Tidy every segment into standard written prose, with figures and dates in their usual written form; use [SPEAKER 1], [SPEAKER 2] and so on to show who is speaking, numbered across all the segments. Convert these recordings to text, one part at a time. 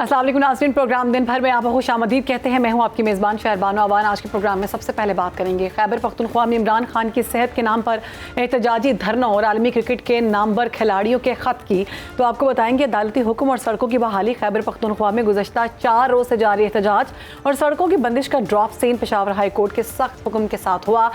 [SPEAKER 1] अस्सलाम वालेकुम नाज़रीन, प्रोग्राम दिन भर में आप खुश आमदीद कहते हैं। मैं हूं आपकी मेज़बान शहरबानो अवान। आज के प्रोग्राम में सबसे पहले बात करेंगे खैबर पख्तूनख्वा में इमरान खान की सेहत के नाम पर एहतजाजी धरना और आलमी क्रिकेट के नामवर खिलाड़ियों के ख़त की। तो आपको बताएंगे अदालती हुक्म और सड़कों की बहाली। खैबर पख्तूनख्वा में गुज़श्ता 4 रोज़ से जारी एहतजाज और सड़कों की बंदिश का drop scene Peshawar high court के सख्त हुक्म के साथ हुआ।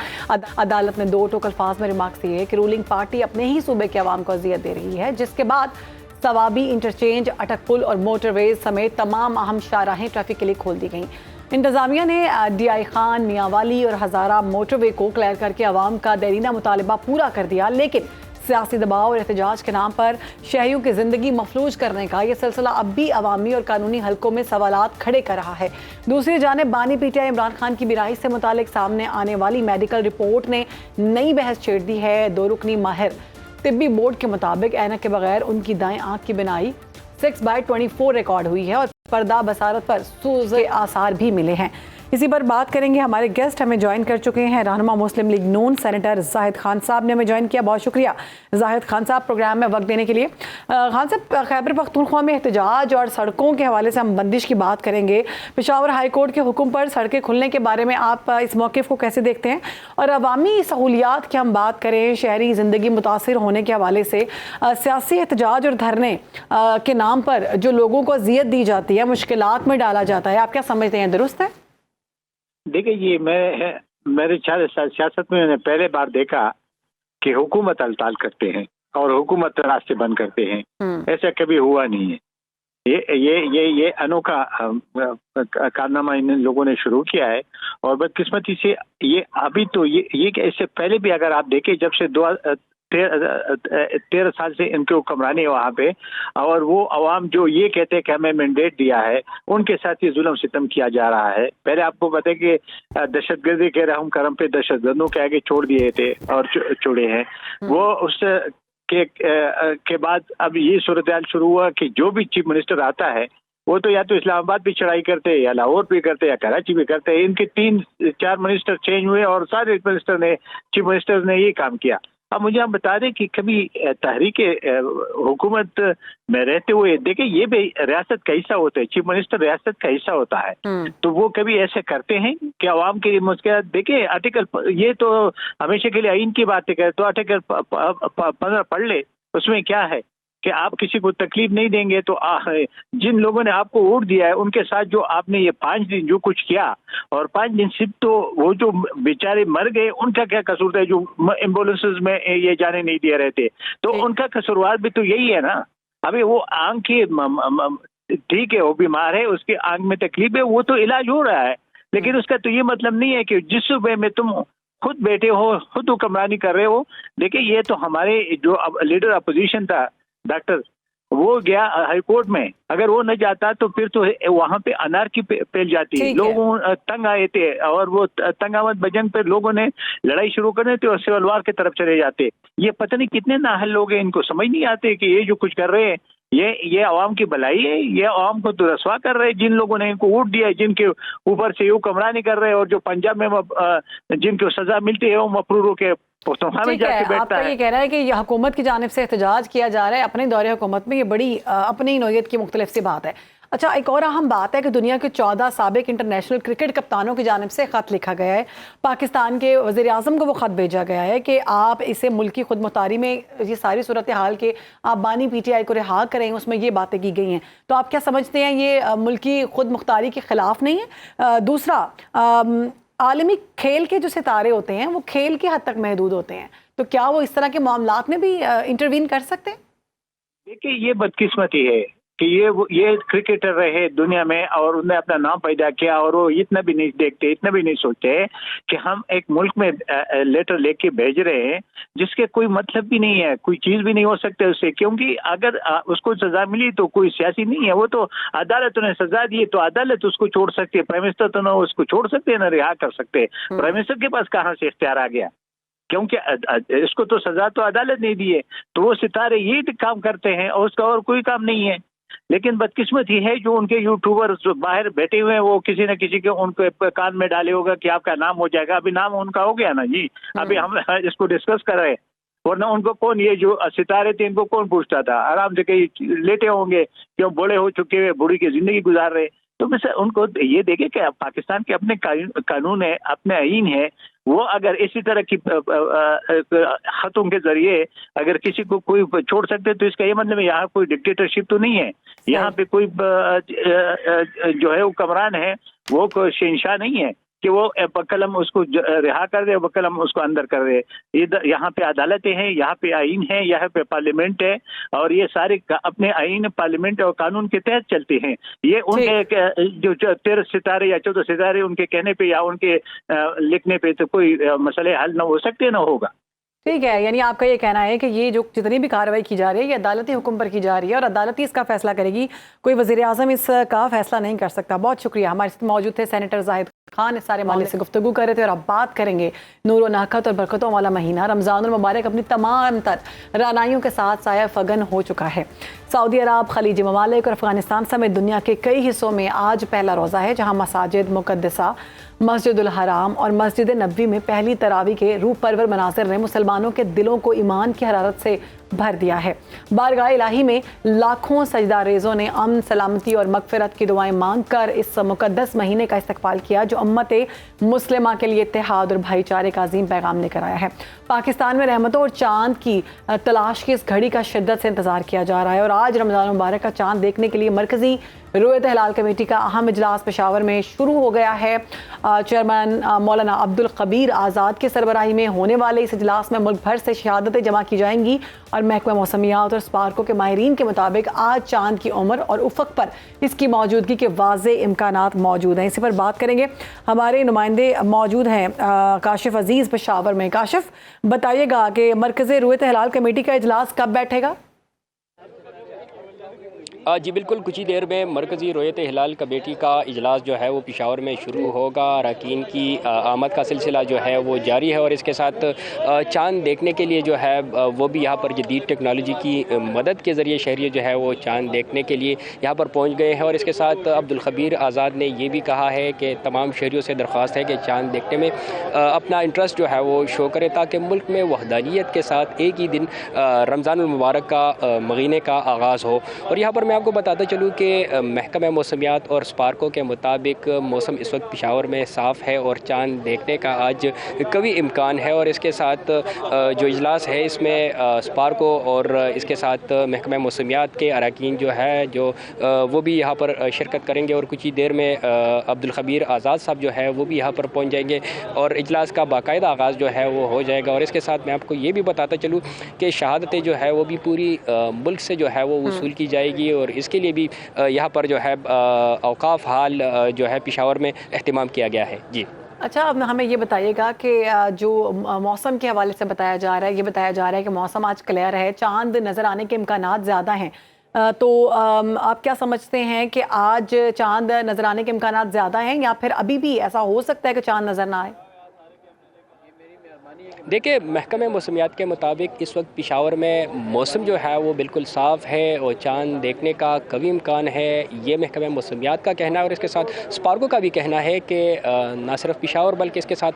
[SPEAKER 1] अदालत ने 2 टोक अल्फाज में रिमार्क्स दिए कि रूलिंग पार्टी अपने ही सूबे के अवाम को अजियत दे रही है, जिसके बाद सवाबी, इंटरचेंज, अटक पुल और मोटरवेज समेत तमाम अहम शाहराहें ट्रैफिक के लिए खोल दी गईं। इंतजामिया ने DI खान, मियांवाली और हज़ारा मोटरवे को क्लियर करके अवाम का देरीना मुतालबा पूरा कर दिया, लेकिन सियासी दबाव और एहतजाज के नाम पर शहरियों की जिंदगी मफलूज करने का यह सिलसिला अब भी अवामी और कानूनी हलकों में सवालात खड़े कर रहा है। दूसरी जानिब बानी PTI इमरान खान की बीमारी से मुतालिक सामने आने वाली मेडिकल रिपोर्ट ने नई बहस छेड़ दी है। 2 रुकनी माहिर तिब्बी बोर्ड के मुताबिक ऐनक के बगैर उनकी दाएं आंख की बिनाई 6/24 रिकॉर्ड हुई है और पर्दा बसारत पर सूज के आसार भी मिले हैं। इसी पर बात करेंगे। हमारे गेस्ट हमें ज्वाइन कर चुके हैं। रहनुमा मुस्लिम लीग नून सेनेटर जाहिद खान साहब ने हमें ज्वाइन किया। बहुत शुक्रिया जाहिद खान साहब प्रोग्राम में वक्त देने के लिए। खान साहब, खैबर पख्तूनख्वा में एहतजाज और सड़कों के हवाले से हम बंदिश की बात करेंगे। पेशावर हाई कोर्ट के हुक्म पर सड़कें खुलने के बारे में आप इस मौक़िफ़ को कैसे देखते हैं? और अवामी सहूलियात की हम बात करें, शहरी ज़िंदगी मुतासिर होने के हवाले से सियासी एहतजाज और धरने के नाम पर जो लोगों को अजियत दी जाती है, मुश्किलात में डाला जाता है, आप क्या समझते हैं, दुरुस्त है?
[SPEAKER 2] देखिए, ये मेरे ख्याल सियासत में मैंने पहले बार देखा कि हुकूमत हड़ताल करते हैं और हुकूमत रास्ते बंद करते हैं। ऐसा कभी हुआ नहीं है। ये अनोखा कारनामा इन लोगों ने शुरू किया है और बदकिस्मती से ये अभी तो ये इससे पहले भी अगर आप देखें, जब से 13 साल से इनकी हुक्मरानी है वहाँ पे, और वो अवाम जो ये कहते हैं कि हमें मैंडेट दिया है, उनके साथ ये जुल्म सितम किया जा रहा है। पहले आपको पता है कि दहशतगर्दी के रहम करम पे दहशतगर्दों के आगे छोड़ दिए थे और छोड़े हैं वो। उस के बाद अब ये सूरत हाल शुरू हुआ कि जो भी चीफ मिनिस्टर आता है वो तो या तो इस्लामाबाद भी चढ़ाई करते हैं, या लाहौर भी करते हैं, या कराची भी करते हैं। इनके 3-4 मिनिस्टर चेंज हुए और सारे चीफ मिनिस्टर ने ये काम किया। अब मुझे आप बता दें कि कभी तहरीक हुकूमत में रहते हुए देखें, ये भी रियासत का हिस्सा होता है, चीफ मिनिस्टर रियासत का हिस्सा होता है, तो वो कभी ऐसे करते हैं कि आवाम की मुश्किल देखें। आर्टिकल ये तो हमेशा के लिए आइन की बातें करें, तो आर्टिकल 15 पढ़ ले, उसमें क्या है कि आप किसी को तकलीफ नहीं देंगे। तो जिन लोगों ने आपको वोट दिया है उनके साथ जो आपने ये 5 दिन जो कुछ किया, और 5 दिन सिर्फ तो वो जो बेचारे मर गए उनका क्या कसूर था, जो एम्बुलेंसेस में ये जाने नहीं दिए रहते, तो उनका कसूरवार भी तो यही है ना। अभी वो आंख की ठीक है, वो बीमार है, उसकी आंख में तकलीफ है, वो तो इलाज हो रहा है, लेकिन उसका तो ये मतलब नहीं है कि जिस सूबे में तुम खुद बैठे हो, खुद हुक्मरानी कर रहे हो। देखिए, ये तो हमारे जो लीडर अपोजिशन था डॉक्टर, वो गया हाई कोर्ट में, अगर वो न जाता तो फिर तो वहां पे अनार्की फैल जाती। लोग तंग आए थे और वो तंग आमद बजंग पे लोगों ने लड़ाई शुरू कर देते और सिविल वार की तरफ चले जाते। ये पता नहीं कितने नाहल लोग हैं, इनको समझ नहीं आते कि ये जो कुछ कर रहे हैं ये आवाम की भलाई है, ये आवाम को तो रसवा कर रहे हैं। जिन लोगों ने इनको वोट दिया है, जिनके ऊपर से ये हुक्मरानी कर रहे हैं, और जो पंजाब में जिनको सजा मिलती है वो मफरूरों के
[SPEAKER 1] ठीक है। आपका ये कह रहा है कि ये हुकूमत की जानिब से एहतजाज किया जा रहा है अपने दौरे हुकूमत में, ये बड़ी अपनी नौयत की मुख्तलिफ सी बात है। अच्छा, एक और अहम बात है कि दुनिया के 14 साबिक इंटरनेशनल क्रिकेट कप्तानों की जानिब से ख़त लिखा गया है। पाकिस्तान के वज़ीर आज़म को वो ख़त भेजा गया है कि आप इसे मुल्की खुद मुख्तारी में ये सारी सूरत हाल के आप बानी PTI को रिहा करें, उसमें ये बातें की गई हैं। तो आप क्या समझते हैं, ये मुल्की खुद मुख्तारी के ख़िलाफ़ नहीं है? दूसरा, आलमी खेल के जो सितारे होते हैं वो खेल की हद तक महदूद होते हैं, तो क्या वो इस तरह के मामलात में भी इंटरवीन कर सकते हैं?
[SPEAKER 2] देखिए, ये बदकिस्मती है कि ये क्रिकेटर रहे दुनिया में और उन्होंने अपना नाम पैदा किया, और वो इतना भी नहीं देखते, इतना भी नहीं सोचते कि हम एक मुल्क में लेटर लेके भेज रहे हैं जिसके कोई मतलब भी नहीं है, कोई चीज भी नहीं हो सकती उससे, क्योंकि अगर उसको सजा मिली तो कोई सियासी नहीं है, वो तो अदालत ने सजा दी तो अदालत उसको छोड़ सकती है। प्राइम मिनिस्टर तो ना उसको छोड़ सकते हैं ना रिहा कर सकते हैं। प्राइम मिनिस्टर के पास कहाँ से इख्तियार आ गया, क्योंकि इसको तो सजा तो अदालत नहीं दी है। तो वो सितारे यही काम करते हैं और उसका और कोई काम नहीं है। लेकिन बदकिस्मत ही है जो उनके यूट्यूबर बाहर बैठे हुए हैं, वो किसी न किसी के उनके कान में डाले होगा कि आपका नाम हो जाएगा। अभी नाम उनका हो गया ना जी, अभी हम इसको डिस्कस कर रहे हैं। वरना उनको कौन, ये जो सितारे थे इनको कौन पूछता था, आराम से कहीं लेटे होंगे, क्यों बूढ़े हो चुके हुए बूढ़ी की जिंदगी गुजार रहे। तो बस उनको ये देखे कि पाकिस्तान के अपने कानून है, अपने आईन है, वो अगर इसी तरह की खतों के जरिए अगर किसी को कोई छोड़ सकते तो इसका ये मतलब यहाँ कोई डिक्टेटरशिप तो नहीं है, यहाँ पे कोई जो है वो कमरान है, वो कोई शहंशाह नहीं है कि वो बकलम उसको रिहा कर दे, बकलम उसको अंदर कर दे। यहाँ पे अदालतें हैं, यहाँ पे आईन है, यहाँ पे पार्लियामेंट है, और ये सारे अपने आईन, पार्लियामेंट और कानून के तहत चलते हैं। ये उनके जो 13 सितारे या 14 सितारे उनके कहने पे या उनके लिखने पे तो कोई मसले हल न हो सकते, न होगा।
[SPEAKER 1] ठीक है, यानी आपका ये कहना है कि ये जो जितनी भी कार्रवाई की जा रही है ये अदालती हुक्म पर की जा रही है और अदालत ही इसका फैसला करेगी, कोई वज़ीर आज़म इसका फैसला नहीं कर सकता। बहुत शुक्रिया। हमारे साथ मौजूद थे सेनेटर जाहिद खान, इस सारे मामले से गुफ्तगू कर रहे थे। और अब बात करेंगे नूर व नाकत और बरकतों वाला महीना रमज़ानुल मुबारक अपनी तमाम तर रानाइयों के साथ साया फगन हो चुका है। सऊदी अरब, खलीजी ममालिक और अफगानिस्तान समेत दुनिया के कई हिस्सों में आज पहला रोज़ा है, जहाँ मसाजिद मुक़द्दसा, मस्जिदुल हराम और मस्जिद नबवी में पहली तरावी के रूह परवर मनाज़िर ने मुसलमानों के दिलों को ईमान की हरारत से भर दिया है। बारगाह इलाही में लाखों सजदा रेज़ों ने अमन, सलामती और मगफिरत की दुआएं मांग कर इस मुक़द्दस महीने का इस्तक़बाल किया, जो उम्मत मुस्लिमा के लिए इत्तेहाद और भाईचारे का अजीम पैगाम लेकर आया है। पाकिस्तान में रहमतों और चाँद की तलाश की इस घड़ी का शिद्दत से इंतज़ार किया जा रहा है और आज रमज़ान मुबारक का चाँद देखने के लिए मरकज़ी रुयत हिलाल कमेटी का अहम इजलास पेशावर में शुरू हो गया है। चेयरमैन मौलाना अब्दुल खबीर आज़ाद की सरबराही में होने वाले इस इजलास में मुल्क भर से शहादतें जमा की जाएंगी और महकमा मौसमियात और स्पार्को के माहिरीन के मुताबिक आज चाँद की उम्र और उफ़क़ पर इसकी मौजूदगी के वाज़े इम्कानात मौजूद हैं। इसी पर बात करेंगे, हमारे नुमाइंदे मौजूद हैं काशिफ अजीज़ पेशावर में। काशिफ, बताइएगा कि मरकज़ी रुयत हिलाल कमेटी का इजलास कब बैठेगा?
[SPEAKER 3] जी बिल्कुल, कुछ ही देर में मरकज़ी रोयत हिलाल कमेटी का इजलास जो है वो पेशावर में शुरू होगा। अरकान की आमद का सिलसिला जो है वो जारी है और इसके साथ चाँद देखने के लिए जो है वो भी यहाँ पर जदीद टेक्नोलॉजी की मदद के ज़रिए शहरी जो है वो चाँद देखने के लिए यहाँ पर पहुँच गए हैं। और इसके साथ अब्दुल खबीर आज़ाद ने ये भी कहा है कि तमाम शहरियों से दरख्वास्त है कि चाँद देखने में अपना इंटरेस्ट जो है वो शो करें, ताकि मुल्क में वहदानियत के साथ एक ही दिन रमज़ानुल मुबारक का महीने का आगाज़ हो। और यहाँ पर मैं आपको बताता चलूँ कि महकमा मौसमियात और स्पार्को के मुताबिक मौसम इस वक्त पेशावर में साफ़ है और चाँद देखने का आज कभी इम्कान है। और इसके साथ जो इजलास है इसमें स्पार्को और इसके साथ महकमा मौसमियात के अरकान जो है जो वो भी यहाँ पर शिरकत करेंगे और कुछ ही देर में अब्दुल खबीर आज़ाद साहब जो है वो भी यहाँ पर पहुँच जाएंगे और इजलास का बाकायदा आगाज़ जो है वो हो जाएगा। और इसके साथ मैं आपको ये भी बताता चलूँ कि शहादतें जो है वो भी पूरी मुल्क से जो है वो वसूल की जाएगी और इसके लिए भी यहाँ पर जो है औकाफ हाल जो है पेशावर में एहतमाम किया गया है। जी
[SPEAKER 1] अच्छा, अब हमें ये बताइएगा कि जो मौसम के हवाले से बताया जा रहा है, ये बताया जा रहा है कि मौसम आज क्लियर है, चांद नज़र आने के इम्कानात ज़्यादा हैं, तो आप क्या समझते हैं कि आज चांद नज़र आने के इम्कानात ज़्यादा हैं या फिर अभी भी ऐसा हो सकता है कि चांद नज़र ना आए?
[SPEAKER 3] देखिए, महकमे मौसमियात के मुताबिक इस वक्त पेशावर में मौसम जो है वो बिल्कुल साफ़ है और चाँद देखने का कभी इम्कान है, ये महकमे मौसमियात का कहना है। और इसके साथ स्पार्को का भी कहना है कि न सिर्फ पेशावर बल्कि इसके साथ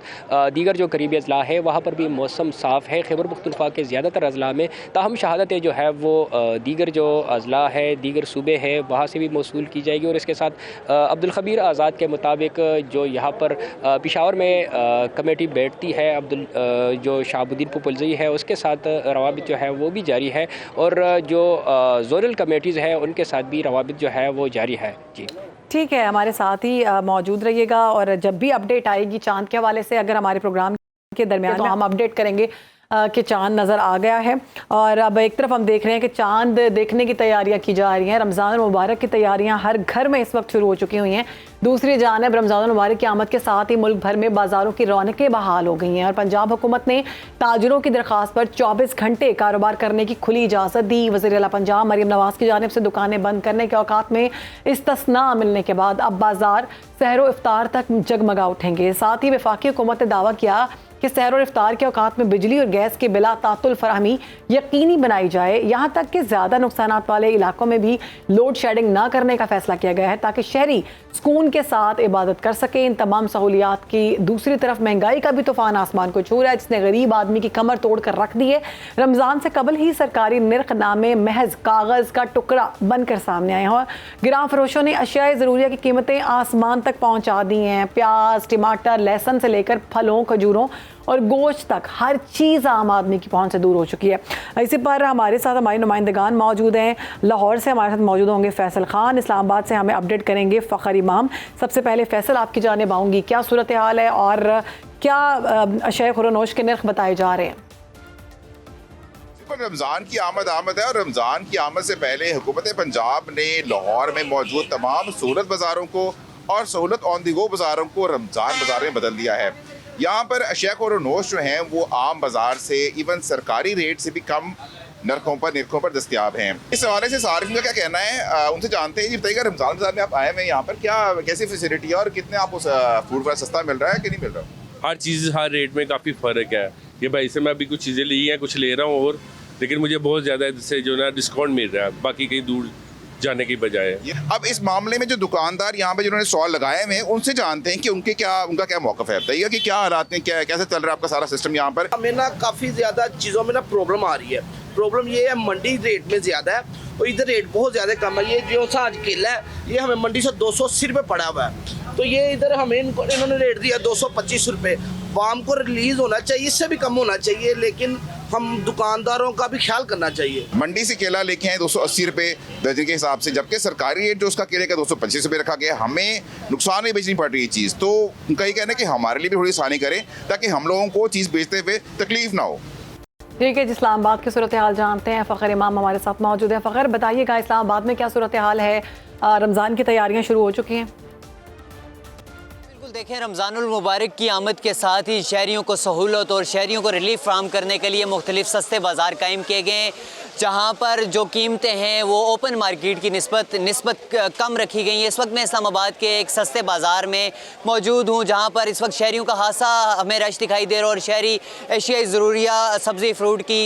[SPEAKER 3] दीगर जो करीबी अजला है वहाँ पर भी मौसम साफ़ है। खैबर पख्तूनख्वा के ज़्यादातर अजला में ताहम शहादतें जो है वो दीगर जो अजला है, दीगर सूबे है, वहाँ से भी मौसूल की जाएगी। और इसके साथ अब्दुल खबीर आज़ाद के मुताबिक जो यहाँ पर पेशावर में कमेटी बैठती है, जो शाहबुद्दीन पुपलजई है उसके साथ रवाबित जो है वो भी जारी है और जो जोनल कमेटीज़ हैं उनके साथ भी रवाबित जो है वो जारी है। जी
[SPEAKER 1] ठीक है, हमारे साथ ही मौजूद रहिएगा और जब भी अपडेट आएगी चांद के हवाले से, अगर हमारे प्रोग्राम के दरमियान तो हम अपडेट करेंगे कि चांद नज़र आ गया है। और अब एक तरफ हम देख रहे हैं कि चांद देखने की तैयारियां की जा रही हैं, रमज़ान मुबारक की तैयारियां हर घर में इस वक्त शुरू हो चुकी हुई हैं। दूसरी जानिब रमज़ान मुबारक की आमद के साथ ही मुल्क भर में बाज़ारों की रौनकें बहाल हो गई हैं और पंजाब हुकूमत ने ताजरों की दरख्वास्त पर 24 घंटे कारोबार करने की खुली इजाज़त दी। वज़ीर आला पंजाब मरीम नवाज़ की जानिब से दुकानें बंद करने के औकात में इस्तिस्ना मिलने के बाद अब बाज़ार सहरो इफ्तार तक जगमगा उठेंगे। साथ ही वफाकी हुकूमत ने दावा किया कि सहर और इफ्तार के औकात में बिजली और गैस की बिला तातुल फराहमी यकीनी बनाई जाए। यहाँ तक कि ज़्यादा नुकसानात वाले इलाकों में भी लोड शेडिंग ना करने का फैसला किया गया है ताकि शहरी सुकून के साथ इबादत कर सके। इन तमाम सहूलियात की दूसरी तरफ महंगाई का भी तूफान आसमान को छू रहा है, जिसने गरीब आदमी की कमर तोड़ कर रख दी है। रमज़ान से कबल ही सरकारी निर्खनामे महज कागज़ का टुकड़ा बनकर सामने आए हैं और गिरां फरोशों ने अशियाए ज़रूरिया की कीमतें आसमान तक पहुंचा दी हैं। प्याज, टमाटर, लहसुन से लेकर फलों, खजूरों और गोश्त तक हर चीज़ आम आदमी की पहुंच से दूर हो चुकी है। इसी पर हमारे साथ हमारे नुमाइंदगान मौजूद हैं। लाहौर से हमारे साथ मौजूद होंगे फैसल खान, इस्लामाबाद से हमें अपडेट करेंगे फ़खर इमाम। सबसे पहले फैसल, आपकी जानिब आऊँगी, क्या सूरत हाल है और क्या अशिया खुरनोश के नर्ख बताए जा रहे हैं?
[SPEAKER 4] रमज़ान की आमद है और रमज़ान की आमद से पहले हुकूमत पंजाब ने लाहौर में मौजूद तमाम सहूलत बाज़ारों को और सहूलत ऑन दी गो बाज़ारों को रमज़ान बाज़ार में बदल दिया है। यहाँ पर अशिया खुरनोश जो हैं वो आम बाज़ार से इवन सरकारी रेट से भी कम निरखों पर दस्तियाब हैं। इस हवाले से सारिफिन का क्या कहना है, उनसे जानते हैं। जी बताइएगा, रमज़ान बाज़ार में आप आए हैं, यहाँ पर क्या कैसी फैसिलिटी है और कितने आप उस फूड पर सस्ता मिल रहा है कि नहीं मिल रहा?
[SPEAKER 5] हर चीज़ हर रेट में काफ़ी फ़र्क है। ये भाई से मैं अभी कुछ चीज़ें ली हैं, कुछ ले रहा हूँ और लेकिन मुझे बहुत ज़्यादा इससे जो ना डिस्काउंट मिल रहा है बाकी कहीं दूर जाने की बजाय।
[SPEAKER 4] अब इस मामले में जो दुकानदार यहाँ पे जिन्होंने स्टॉल लगाए हुए हैं उनसे जानते हैं कि उनका क्या मौक़िफ़ है। बताइए कि क्या हालात हैं, कैसे चल रहा है आपका सारा सिस्टम यहाँ पर?
[SPEAKER 6] हमें ना काफ़ी ज़्यादा चीज़ों में ना प्रॉब्लम आ रही है। प्रॉब्लम ये है, मंडी रेट में ज़्यादा है और इधर रेट बहुत ज़्यादा कम है। ये जो सा आज केला है ये हमें मंडी से 280 रुपये पड़ा हुआ है, तो ये इधर हमें इन्होंने रेट दिया 225 रुपये। वाम को रिलीज़ होना चाहिए, इससे भी कम होना चाहिए, लेकिन हम दुकानदारों का भी ख्याल करना चाहिए।
[SPEAKER 4] मंडी से केला लेके आए 280 रुपये दर्जन के हिसाब से, जबकि सरकारी रेट जो उसका केले का 225 रुपये रखा गया। हमें नुकसान नहीं बेचनी पड़ रही ये चीज़, तो उनका ये कहना है कि हमारे लिए भी थोड़ी आसानी करें ताकि हम लोगों को चीज़ बेचते हुए तकलीफ ना हो।
[SPEAKER 1] ठीक है, इस्लामाबाद की सूरत हाल जानते हैं। फ़खर इमाम हमारे साथ मौजूद है। फ़खर, बताइएगा इस्लामाबाद में क्या सूरत हाल है? रमज़ान की तैयारियां शुरू हो चुकी हैं?
[SPEAKER 7] देखें, रमज़ानुल मुबारक की आमद के साथ ही शहरियों को सहूलत और शहरियों को रिलीफ फ्राहम करने के लिए मुख्तलिफ सस्ते बाज़ार कायम किए गए हैं, जहाँ पर जो कीमतें हैं वो ओपन मार्केट की निस्बत कम रखी गई हैं। इस वक्त मैं इस्लामाबाद के एक सस्ते बाज़ार में मौजूद हूँ, जहाँ पर इस वक्त शहरियों का खासा हमें रश दिखाई दे रहा है और शहरी एशियाई ज़रूरिया सब्ज़ी फ्रूट की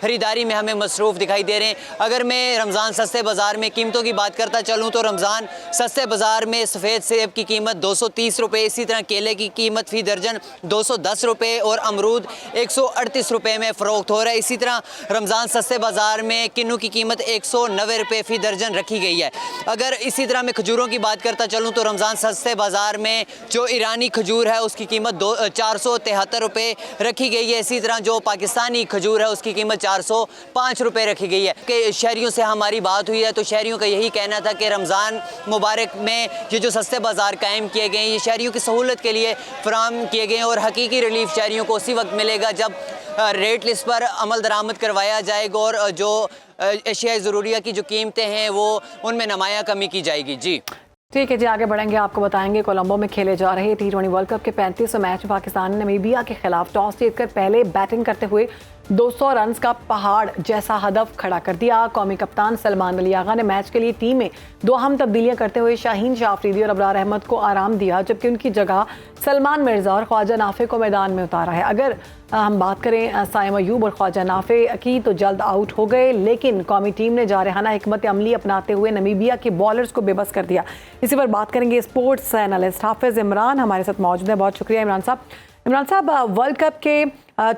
[SPEAKER 7] ख़रीदारी में हमें मसरूफ़ दिखाई दे रहे हैं। अगर मैं रमज़ान सस्ते बाज़ार में कीमतों की बात करता चलूँ तो रमज़ान सस्ते बाज़ार में सफ़ेद सेब की कीमत 230 रुपये, इसी तरह केले की कीमत फ़ी दर्जन 210 रुपये और अमरूद 138 रुपये में फ़रोख्त हो रहा है। इसी तरह रमज़ान सस्ते बाज़ार में किन्नू की कीमत 190 रुपये फ़ी दर्जन रखी गई है। अगर इसी तरह मैं खजूरों की बात करता चलूँ तो रमज़ान सस्ते बाज़ार में जो ईरानी खजूर है उसकी कीमत 473 रुपये रखी गई है। इसी तरह जो पाकिस्तानी खजूर है उसकी कीमत 405 रुपये रखी गई है। कि शहरियों से हमारी बात हुई है तो शहरियों का यही कहना था कि रमज़ान मुबारक में ये जो सस्ते बाज़ार कायम किए गए हैं ये शहरियों की सहूलत के लिए फराहम किए गए हैं और हकीकी रिलीफ शहरियों को उसी वक्त मिलेगा जब रेट लिस्ट पर अमल दरामद करवाया जाएगा और जो एशियाई ज़रूरिया की जो कीमतें हैं वो उनमें नुमायाँ कमी की जाएगी। जी
[SPEAKER 1] ठीक है जी, आगे बढ़ेंगे। आपको बताएंगे कोलंबो में खेले जा रहे T20 वर्ल्ड कप के 35वें मैच में पाकिस्तान ने नमीबिया के खिलाफ टॉस जीतकर पहले बैटिंग करते हुए 200 रन का पहाड़ जैसा हदफ खड़ा कर दिया। कौमी कप्तान सलमान अली आगा ने मैच के लिए टीम में 2 अहम तब्दीलियां करते हुए शाहीन शाह अफरीदी और अबरार अहमद को आराम दिया, जबकि उनकी जगह सलमान मिर्ज़ा और ख्वाजा नाफे को मैदान में उतारा है। अगर हम बात करें साइम अयूब और ख्वाजा नाफे की तो जल्द आउट हो गए, लेकिन कौमी टीम ने जारहाना हिकमत अमली अपनाते हुए नमीबिया के बॉलर्स को बेबस कर दिया। इसी पर बात करेंगे स्पोर्ट्स एनालिस्ट हाफिज़ इमरान हमारे साथ मौजूद है। बहुत शुक्रिया इमरान साहब। इमरान साहब, वर्ल्ड कप के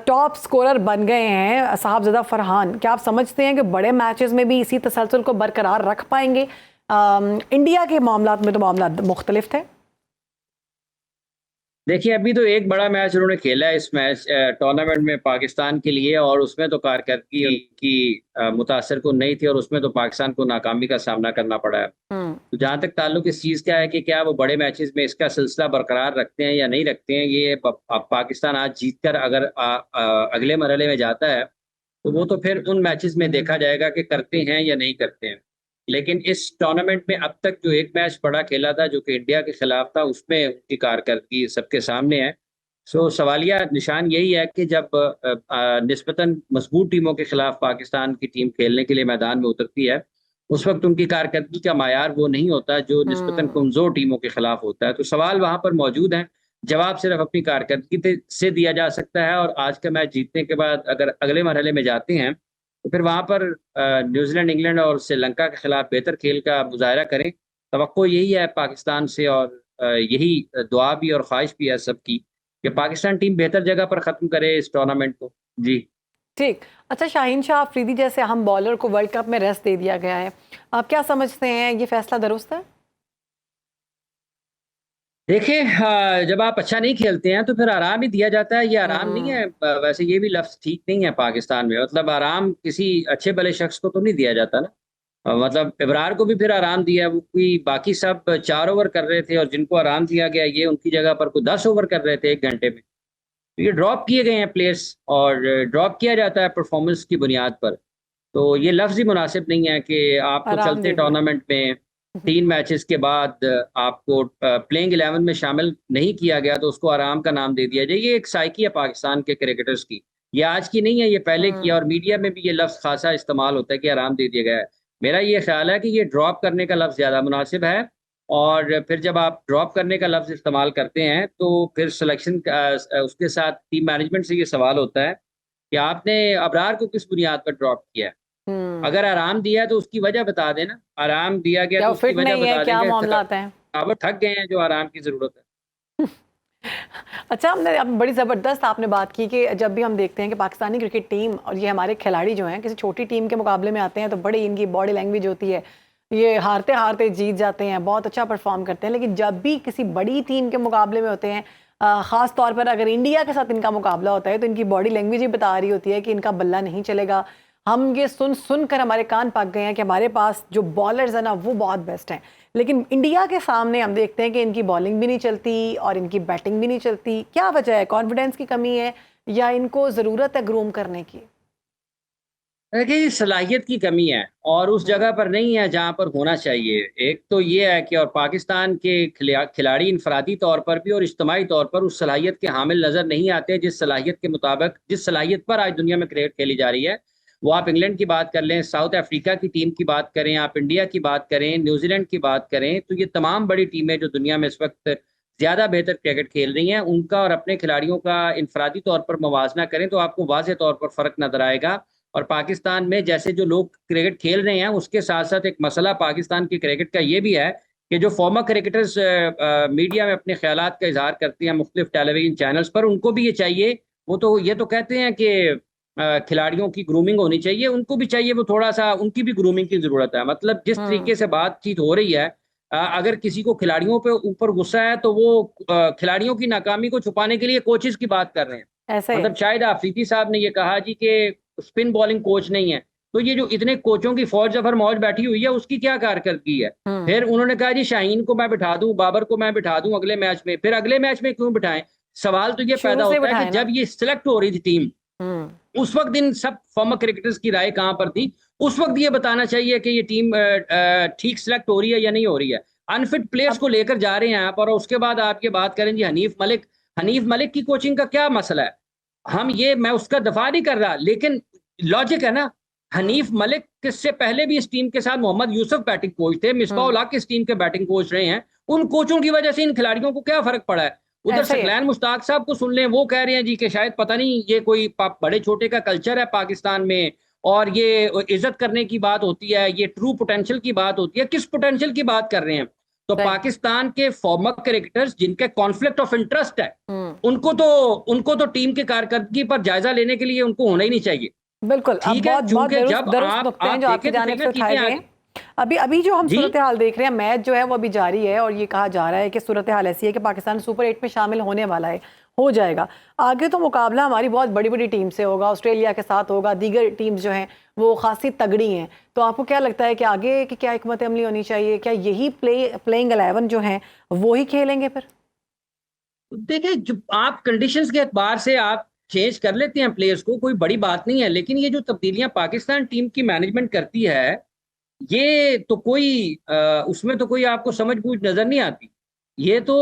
[SPEAKER 1] टॉप स्कोरर बन गए हैं साहबज़ादा फरहान, क्या आप समझते हैं कि बड़े मैचेस में भी इसी तसलसल को बरकरार रख पाएंगे? इंडिया के मामलात में तो मामला मुख्तलिफ थे।
[SPEAKER 8] देखिए, अभी तो एक बड़ा मैच उन्होंने खेला है इस मैच टूर्नामेंट में पाकिस्तान के लिए, और उसमें तो कारकर्दगी की मुतासर को नहीं थी और उसमें तो पाकिस्तान को नाकामी का सामना करना पड़ा है। तो जहाँ तक ताल्लुक इस चीज़ का है कि क्या वो बड़े मैचेस में इसका सिलसिला बरकरार रखते हैं या नहीं रखते हैं, ये पाकिस्तान आज जीतकर अगर अगले मरहले में जाता है तो वो तो फिर उन मैचेस में देखा जाएगा कि करते हैं या नहीं करते हैं। लेकिन इस टूर्नामेंट में अब तक जो एक मैच बड़ा खेला था जो कि इंडिया के खिलाफ था, उसमें उनकी कारकर्दगी सबके सामने है। सो सवालिया निशान यही है कि जब निस्बतन मजबूत टीमों के खिलाफ पाकिस्तान की टीम खेलने के लिए मैदान में उतरती है, उस वक्त उनकी कारकर्दगी का मायार वो नहीं होता जो निस्बतन कमज़ोर टीमों के खिलाफ होता है। तो सवाल वहाँ पर मौजूद हैं। जवाब सिर्फ अपनी कारकर्दगी से दिया जा सकता है। और आज का मैच जीतने के बाद अगर अगले मरहले में जाते हैं तो फिर वहाँ पर न्यूजीलैंड, इंग्लैंड और श्रीलंका के खिलाफ बेहतर खेल का मुजाहरा करें। तवक्को यही है पाकिस्तान से, और यही दुआ भी और ख्वाहिश भी है सबकी कि पाकिस्तान टीम बेहतर जगह पर ख़त्म करे इस टूर्नामेंट को। जी
[SPEAKER 1] ठीक। अच्छा, शाहीन शाह अफरीदी जैसे हम बॉलर को वर्ल्ड कप में रेस्ट दे दिया गया है, आप क्या समझते हैं, ये फैसला दुरुस्त है?
[SPEAKER 8] देखिए, जब आप अच्छा नहीं खेलते हैं तो फिर आराम ही दिया जाता है। ये आराम नहीं है, वैसे ये भी लफ्ज़ ठीक नहीं है पाकिस्तान में। मतलब आराम किसी अच्छे भले शख्स को तो नहीं दिया जाता ना। मतलब इब्रार को भी फिर आराम दिया, वो कोई बाकी सब 4 ओवर कर रहे थे और जिनको आराम दिया गया ये उनकी जगह पर कोई 10 ओवर कर रहे थे 1 घंटे में। तो ये ड्रॉप किए गए हैं प्लेयर्स, और ड्रॉप किया जाता है परफॉर्मेंस की बुनियाद पर। तो ये लफ्ज़ ही मुनासिब नहीं है कि आपको
[SPEAKER 1] आराम
[SPEAKER 8] चलते
[SPEAKER 1] दे दिया।
[SPEAKER 8] टूर्नामेंट में 3 मैचेस के बाद आपको प्लेइंग 11 में शामिल नहीं किया गया तो उसको आराम का नाम दे दिया जाए। ये एक साइकी है पाकिस्तान के क्रिकेटर्स की, ये आज की नहीं है, ये पहले की है। और मीडिया में भी ये लफ्ज़ खासा इस्तेमाल होता है कि आराम दे दिया गया है। मेरा ये ख्याल है कि ये ड्रॉप करने का लफ्ज़ ज़्यादा मुनासिब है। और फिर जब आप ड्रॉप करने का लफ्ज़ इस्तेमाल करते हैं तो फिर सिलेक्शन उसके साथ टीम मैनेजमेंट से ये सवाल होता है कि आपने अबरार को किस बुनियाद पर ड्रॉप किया है। अगर आराम दिया है तो उसकी वजह बता देना। आराम दिया गया
[SPEAKER 1] क्या
[SPEAKER 8] तो
[SPEAKER 1] वो
[SPEAKER 8] उसकी
[SPEAKER 1] फिट
[SPEAKER 8] वजह
[SPEAKER 1] नहीं है,
[SPEAKER 8] बता
[SPEAKER 1] क्या
[SPEAKER 8] देंगे।
[SPEAKER 1] मामला आता है?
[SPEAKER 8] अब थक गए हैं जो आराम की ज़रूरत है।
[SPEAKER 1] अच्छा, हमने अब बड़ी ज़बरदस्त आपने बात की कि जब भी हम देखते हैं कि पाकिस्तानी क्रिकेट टीम और ये हमारे खिलाड़ी जो हैं किसी छोटी टीम के मुकाबले में आते हैं तो बड़ी इनकी बॉडी लैंग्वेज होती है, ये हारते हारते जीत जाते हैं, बहुत अच्छा परफॉर्म करते हैं। लेकिन जब भी किसी बड़ी टीम के मुकाबले में होते हैं, ख़ास तौर पर अगर इंडिया के साथ इनका मुकाबला होता है तो इनकी बॉडी लैंग्वेज ही बता रही होती है कि इनका बल्ला नहीं चलेगा। हम ये सुन कर हमारे कान पक गए हैं कि हमारे पास जो बॉलर्स हैं ना वो बहुत बेस्ट हैं, लेकिन इंडिया के सामने हम देखते हैं कि इनकी बॉलिंग भी नहीं चलती और इनकी बैटिंग भी नहीं चलती। क्या वजह है? कॉन्फिडेंस की कमी है या इनको ज़रूरत है ग्रूम करने की?
[SPEAKER 8] देखिए, सलाहियत की कमी है और उस जगह पर नहीं है जहां पर होना चाहिए। एक तो ये है कि और पाकिस्तान के खिलाड़ी इनफरादी तौर पर भी और इज्तिमाई तौर पर उस सलाहियत के हामिल नज़र नहीं आते जिस सलाहियत के मुताबिक, जिस सलाहियत पर आज दुनिया में क्रिकेट खेली जा रही है। वो आप इंग्लैंड की बात कर लें, साउथ अफ्रीका की टीम की बात करें, आप इंडिया की बात करें, न्यूजीलैंड की बात करें, तो ये तमाम बड़ी टीमें जो दुनिया में इस वक्त ज़्यादा बेहतर क्रिकेट खेल रही हैं, उनका और अपने खिलाड़ियों का इनफरादी तौर पर मवाजना करें तो आपको वाज़ेह तौर पर फ़र्क नज़र आएगा। और पाकिस्तान में जैसे जो लोग क्रिकेट खेल रहे हैं उसके साथ साथ एक मसला पाकिस्तान की क्रिकेट का ये भी है कि जो फॉर्मर क्रिकेटर्स मीडिया में अपने ख्यालात का इजहार करते हैं मुख्तलिफ टेलीविजन चैनल्स पर, उनको भी ये चाहिए, वो तो ये तो कहते हैं कि खिलाड़ियों की ग्रूमिंग होनी चाहिए, उनको भी चाहिए वो थोड़ा सा, उनकी भी ग्रूमिंग की ज़रूरत है। मतलब जिस तरीके से बातचीत हो रही है, अगर किसी को खिलाड़ियों पे ऊपर गुस्सा है तो वो खिलाड़ियों की नाकामी को छुपाने के लिए कोचेस की बात कर रहे हैं।
[SPEAKER 1] ऐसा
[SPEAKER 8] मतलब शायद आफरीदी साहब ने ये कहा जी कि स्पिन बॉलिंग कोच नहीं है, तो ये जो इतने कोचों की फौज जफर मौज बैठी हुई है उसकी क्या कारकर्दगी है। फिर उन्होंने कहा जी शाहीन को मैं बिठा दूं, बाबर को मैं बिठा दूं अगले मैच में। फिर अगले मैच में क्यों बिठाएं? सवाल तो ये पैदा होता है कि जब ये सिलेक्ट हो रही थी टीम, उस वक्त इन सब फॉर्मर क्रिकेटर्स की राय कहां पर थी? उस वक्त ये बताना चाहिए कि ये टीम ठीक सिलेक्ट हो रही है या नहीं हो रही है। अनफिट प्लेयर्स को लेकर जा रहे हैं आप, और उसके बाद आप ये बात करें जी हनीफ मलिक की कोचिंग का क्या मसला है? मैं उसका दफा नहीं कर रहा, लेकिन लॉजिक है ना। हनीफ मलिक से पहले भी इस टीम के साथ मोहम्मद यूसुफ बैटिंग कोच थे, मिसबाह उल हक इस टीम के बैटिंग कोच रहे हैं। उन कोचों की वजह से इन खिलाड़ियों को क्या फर्क पड़ा है? उधर सकलैन मुश्ताक साहब को सुन लें, वो कह रहे हैं जी कि शायद पता नहीं ये कोई बड़े छोटे का कल्चर है पाकिस्तान में, और ये इज्जत करने की बात होती है, ये ट्रू पोटेंशियल की बात होती है। किस पोटेंशियल की बात कर रहे हैं? तो पाकिस्तान के फॉर्मर क्रिकेटर्स जिनके कॉन्फ्लिक्ट ऑफ इंटरेस्ट है, उनको तो टीम की कारकर्दगी पर जायजा लेने के लिए उनको होना ही नहीं चाहिए।
[SPEAKER 1] बिल्कुल,
[SPEAKER 8] ठीक है, चूंकि जब आप देखें
[SPEAKER 1] अभी जो हम सूरत हाल देख रहे हैं, मैच जो है वो अभी जारी है और ये कहा जा रहा है कि सूरत हाल ऐसी है कि पाकिस्तान सुपर 8 में शामिल होने वाला है, हो जाएगा। आगे तो मुकाबला हमारी बहुत बड़ी बड़ी टीम से होगा, ऑस्ट्रेलिया के साथ होगा, दीगर टीम्स जो हैं वो खासी तगड़ी हैं। तो आपको क्या लगता है कि आगे की क्या हिकमत अमली होनी चाहिए? क्या यही प्लेइंग 11 जो हैं वो ही खेलेंगे? फिर
[SPEAKER 8] देखिए, जो आप कंडीशंस के एतबार से आप चेंज कर लेते हैं प्लेयर्स को, कोई बड़ी बात नहीं है, लेकिन ये जो तब्दीलियां पाकिस्तान टीम की मैनेजमेंट करती है, ये तो कोई उसमें तो कोई आपको समझ बूझ नजर नहीं आती। ये तो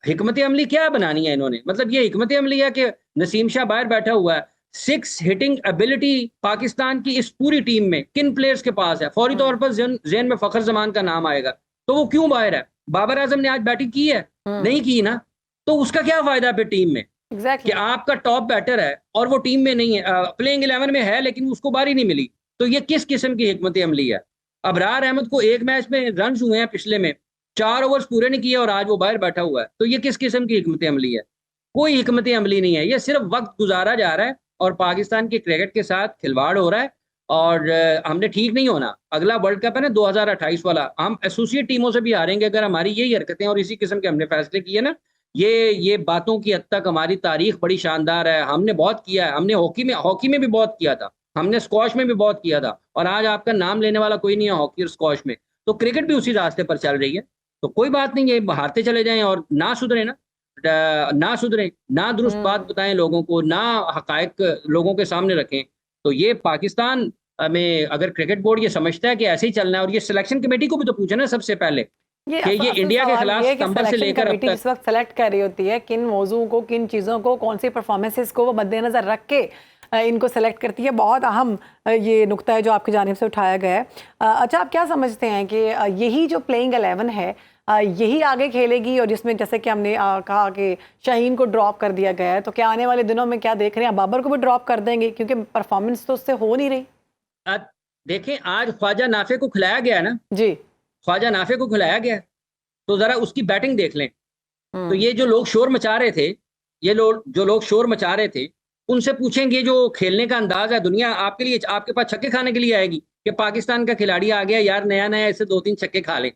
[SPEAKER 8] हिकमत अमली क्या बनानी है इन्होंने? मतलब ये हिकमत अमली है कि नसीम शाह बाहर बैठा हुआ है, 6 हिटिंग एबिलिटी पाकिस्तान की इस पूरी टीम में किन प्लेयर्स के पास है? फौरी तौर पर ज़हन में फखर जमान का नाम आएगा, तो वो क्यों बाहर है? बाबर आजम ने आज बैटिंग की है, नहीं की ना, तो उसका क्या फायदा फिर टीम में
[SPEAKER 1] एग्जैक्टली
[SPEAKER 8] कि आपका टॉप बैटर है और वो टीम में नहीं है, प्लेइंग 11 में है लेकिन उसको बारी नहीं मिली। तो ये किस किस्म की हिकमत अमली है? अबरार अहमद को एक मैच में रन हुए हैं पिछले में, 4 ओवर्स पूरे नहीं किए और आज वो बाहर बैठा हुआ है। तो ये किस किस्म की हिकमत अमली है? कोई हिकमत अमली नहीं है, ये सिर्फ वक्त गुजारा जा रहा है और पाकिस्तान के क्रिकेट के साथ खिलवाड़ हो रहा है। और हमने ठीक नहीं होना। अगला वर्ल्ड कप है ना 2028 वाला, हम एसोसिएट टीमों से भी हारेंगे अगर हमारी यही हरकतें और इसी किस्म के हमने फैसले किए ना। ये बातों की हद तक हमारी तारीख बड़ी शानदार है, हमने बहुत किया है, हमने हॉकी में भी बहुत किया था, हमने स्क्वॉश में भी बहुत किया था, और आज आपका नाम लेने वाला कोई नहीं है हॉकी और स्क्वॉश में। तो क्रिकेट भी उसी रास्ते पर चल रही है। तो कोई बात नहीं है, हारते चले जाएं और ना सुधरे ना दुरुस्त बात बताएं लोगों को, ना हकायक लोगों के सामने रखें। तो ये पाकिस्तान में अगर क्रिकेट बोर्ड ये समझता है कि ऐसे ही चलना है, और ये सिलेक्शन कमेटी को भी तो पूछे ना सबसे पहले कि ये इंडिया के खिलाफ सितंबर से लेकर अब तक
[SPEAKER 1] इस वक्त सेलेक्ट कर रही होती है किन मौजूओं को, किन चीज़ों को, कौन सी परफॉर्मेंसेस को वो मद्देनजर रख के इनको सेलेक्ट करती है। बहुत अहम ये नुक्ता है जो आपकी जानिब से उठाया गया है। अच्छा, आप क्या समझते हैं कि यही जो प्लेइंग 11 है यही आगे खेलेगी, और जिसमें जैसे कि हमने कहा कि शाहीन को ड्रॉप कर दिया गया है, तो क्या आने वाले दिनों में क्या देख रहे हैं, बाबर को भी ड्रॉप कर देंगे क्योंकि परफॉर्मेंस तो उससे हो नहीं रही?
[SPEAKER 8] देखें, आज ख्वाजा नाफे को खिलाया गया ना
[SPEAKER 1] जी,
[SPEAKER 8] ख्वाजा नाफे को खिलाया गया, तो जरा उसकी बैटिंग देख लें। तो ये जो लोग शोर मचा रहे थे, जो लोग शोर मचा रहे थे, उनसे पूछेंगे जो खेलने का अंदाज है, दुनिया आपके लिए, आपके पास छक्के खाने के लिए आएगी कि पाकिस्तान का खिलाड़ी आ गया यार, नया इससे 2-3 छक्के खा ले।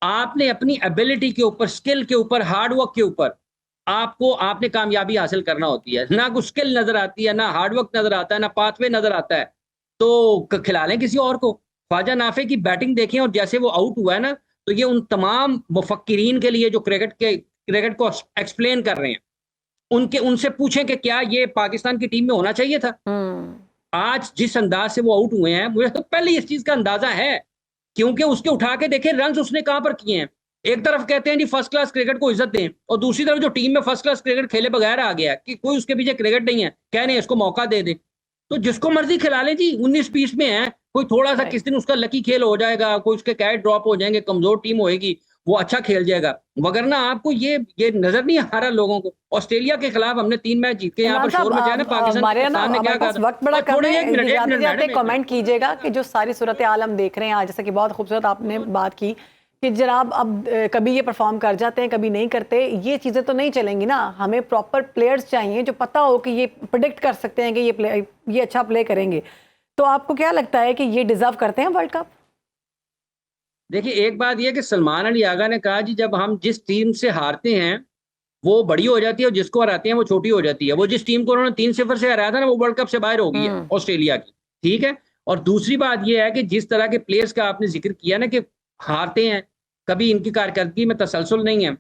[SPEAKER 8] आपने अपनी एबिलिटी के ऊपर, स्किल के ऊपर, हार्डवर्क के ऊपर आपने कामयाबी हासिल करना होती है। ना कुछ स्किल नजर आती है, ना हार्डवर्क नजर आता है, ना पाथवे नजर आता है, तो खिला लें किसी और को। ख्वाजा नाफे की बैटिंग देखें और जैसे वो आउट हुआ है ना, तो ये उन तमाम मुफक्किरीन के लिए जो क्रिकेट को एक्सप्लेन कर रहे हैं, उनसे पूछें कि क्या ये पाकिस्तान की टीम में होना चाहिए था। आज जिस अंदाज से वो आउट हुए हैं, मुझे तो पहले इस चीज का अंदाजा है, क्योंकि उसके उठा के देखें रन उसने कहां पर किए हैं। एक तरफ कहते हैं जी फर्स्ट क्लास क्रिकेट को इज्जत दें, और दूसरी तरफ जो टीम में फर्स्ट क्लास क्रिकेट खेले बगैर आ गया कि कोई उसके पीछे क्रिकेट नहीं है, कह रहे हैं इसको मौका दे दे। तो जिसको मर्जी खिला ले जी, 19-20 में है, कोई थोड़ा सा किस दिन उसका लकी खेल हो जाएगा, कोई उसके कैच ड्रॉप हो जाएंगे, कमजोर टीम होएगी, वो अच्छा खेल जाएगा। वगरना आपको ये नजर नहीं आ रहा लोगों को। ऑस्ट्रेलिया के खिलाफ हमने 3 मैच जीत के यहाँ पर शोर मचाया ना, पाकिस्तान ने क्या कहा,
[SPEAKER 1] वक्त बड़ा कम है, कमेंट कीजिएगा कि जो सारी सूरत हाल हम देख रहे हैं आज, जैसे कि बहुत खूबसूरत आपने बात की कि जनाब अब कभी ये परफॉर्म कर जाते हैं, कभी नहीं करते, ये चीज़ें तो नहीं चलेंगी ना। हमें प्रॉपर प्लेयर्स चाहिए जो पता हो कि ये प्रेडिक्ट कर सकते हैं कि ये अच्छा प्ले करेंगे। तो आपको क्या लगता है कि ये डिजर्व करते हैं वर्ल्ड कप?
[SPEAKER 8] देखिए, एक बात यह कि सलमान अली आगा ने कहा जी, जब हम जिस टीम से हारते हैं वो बड़ी हो जाती है और जिसको हराते हैं वो छोटी हो जाती है। वो जिस टीम को उन्होंने 3-0 से हराया था ना, वो वर्ल्ड कप से बाहर हो गई है ऑस्ट्रेलिया की, ठीक है। और दूसरी बात यह है कि जिस तरह के प्लेयर्स का आपने जिक्र किया ना कि हारते हैं, कभी इनकी कारकर्दगी में तसलसल नहीं है,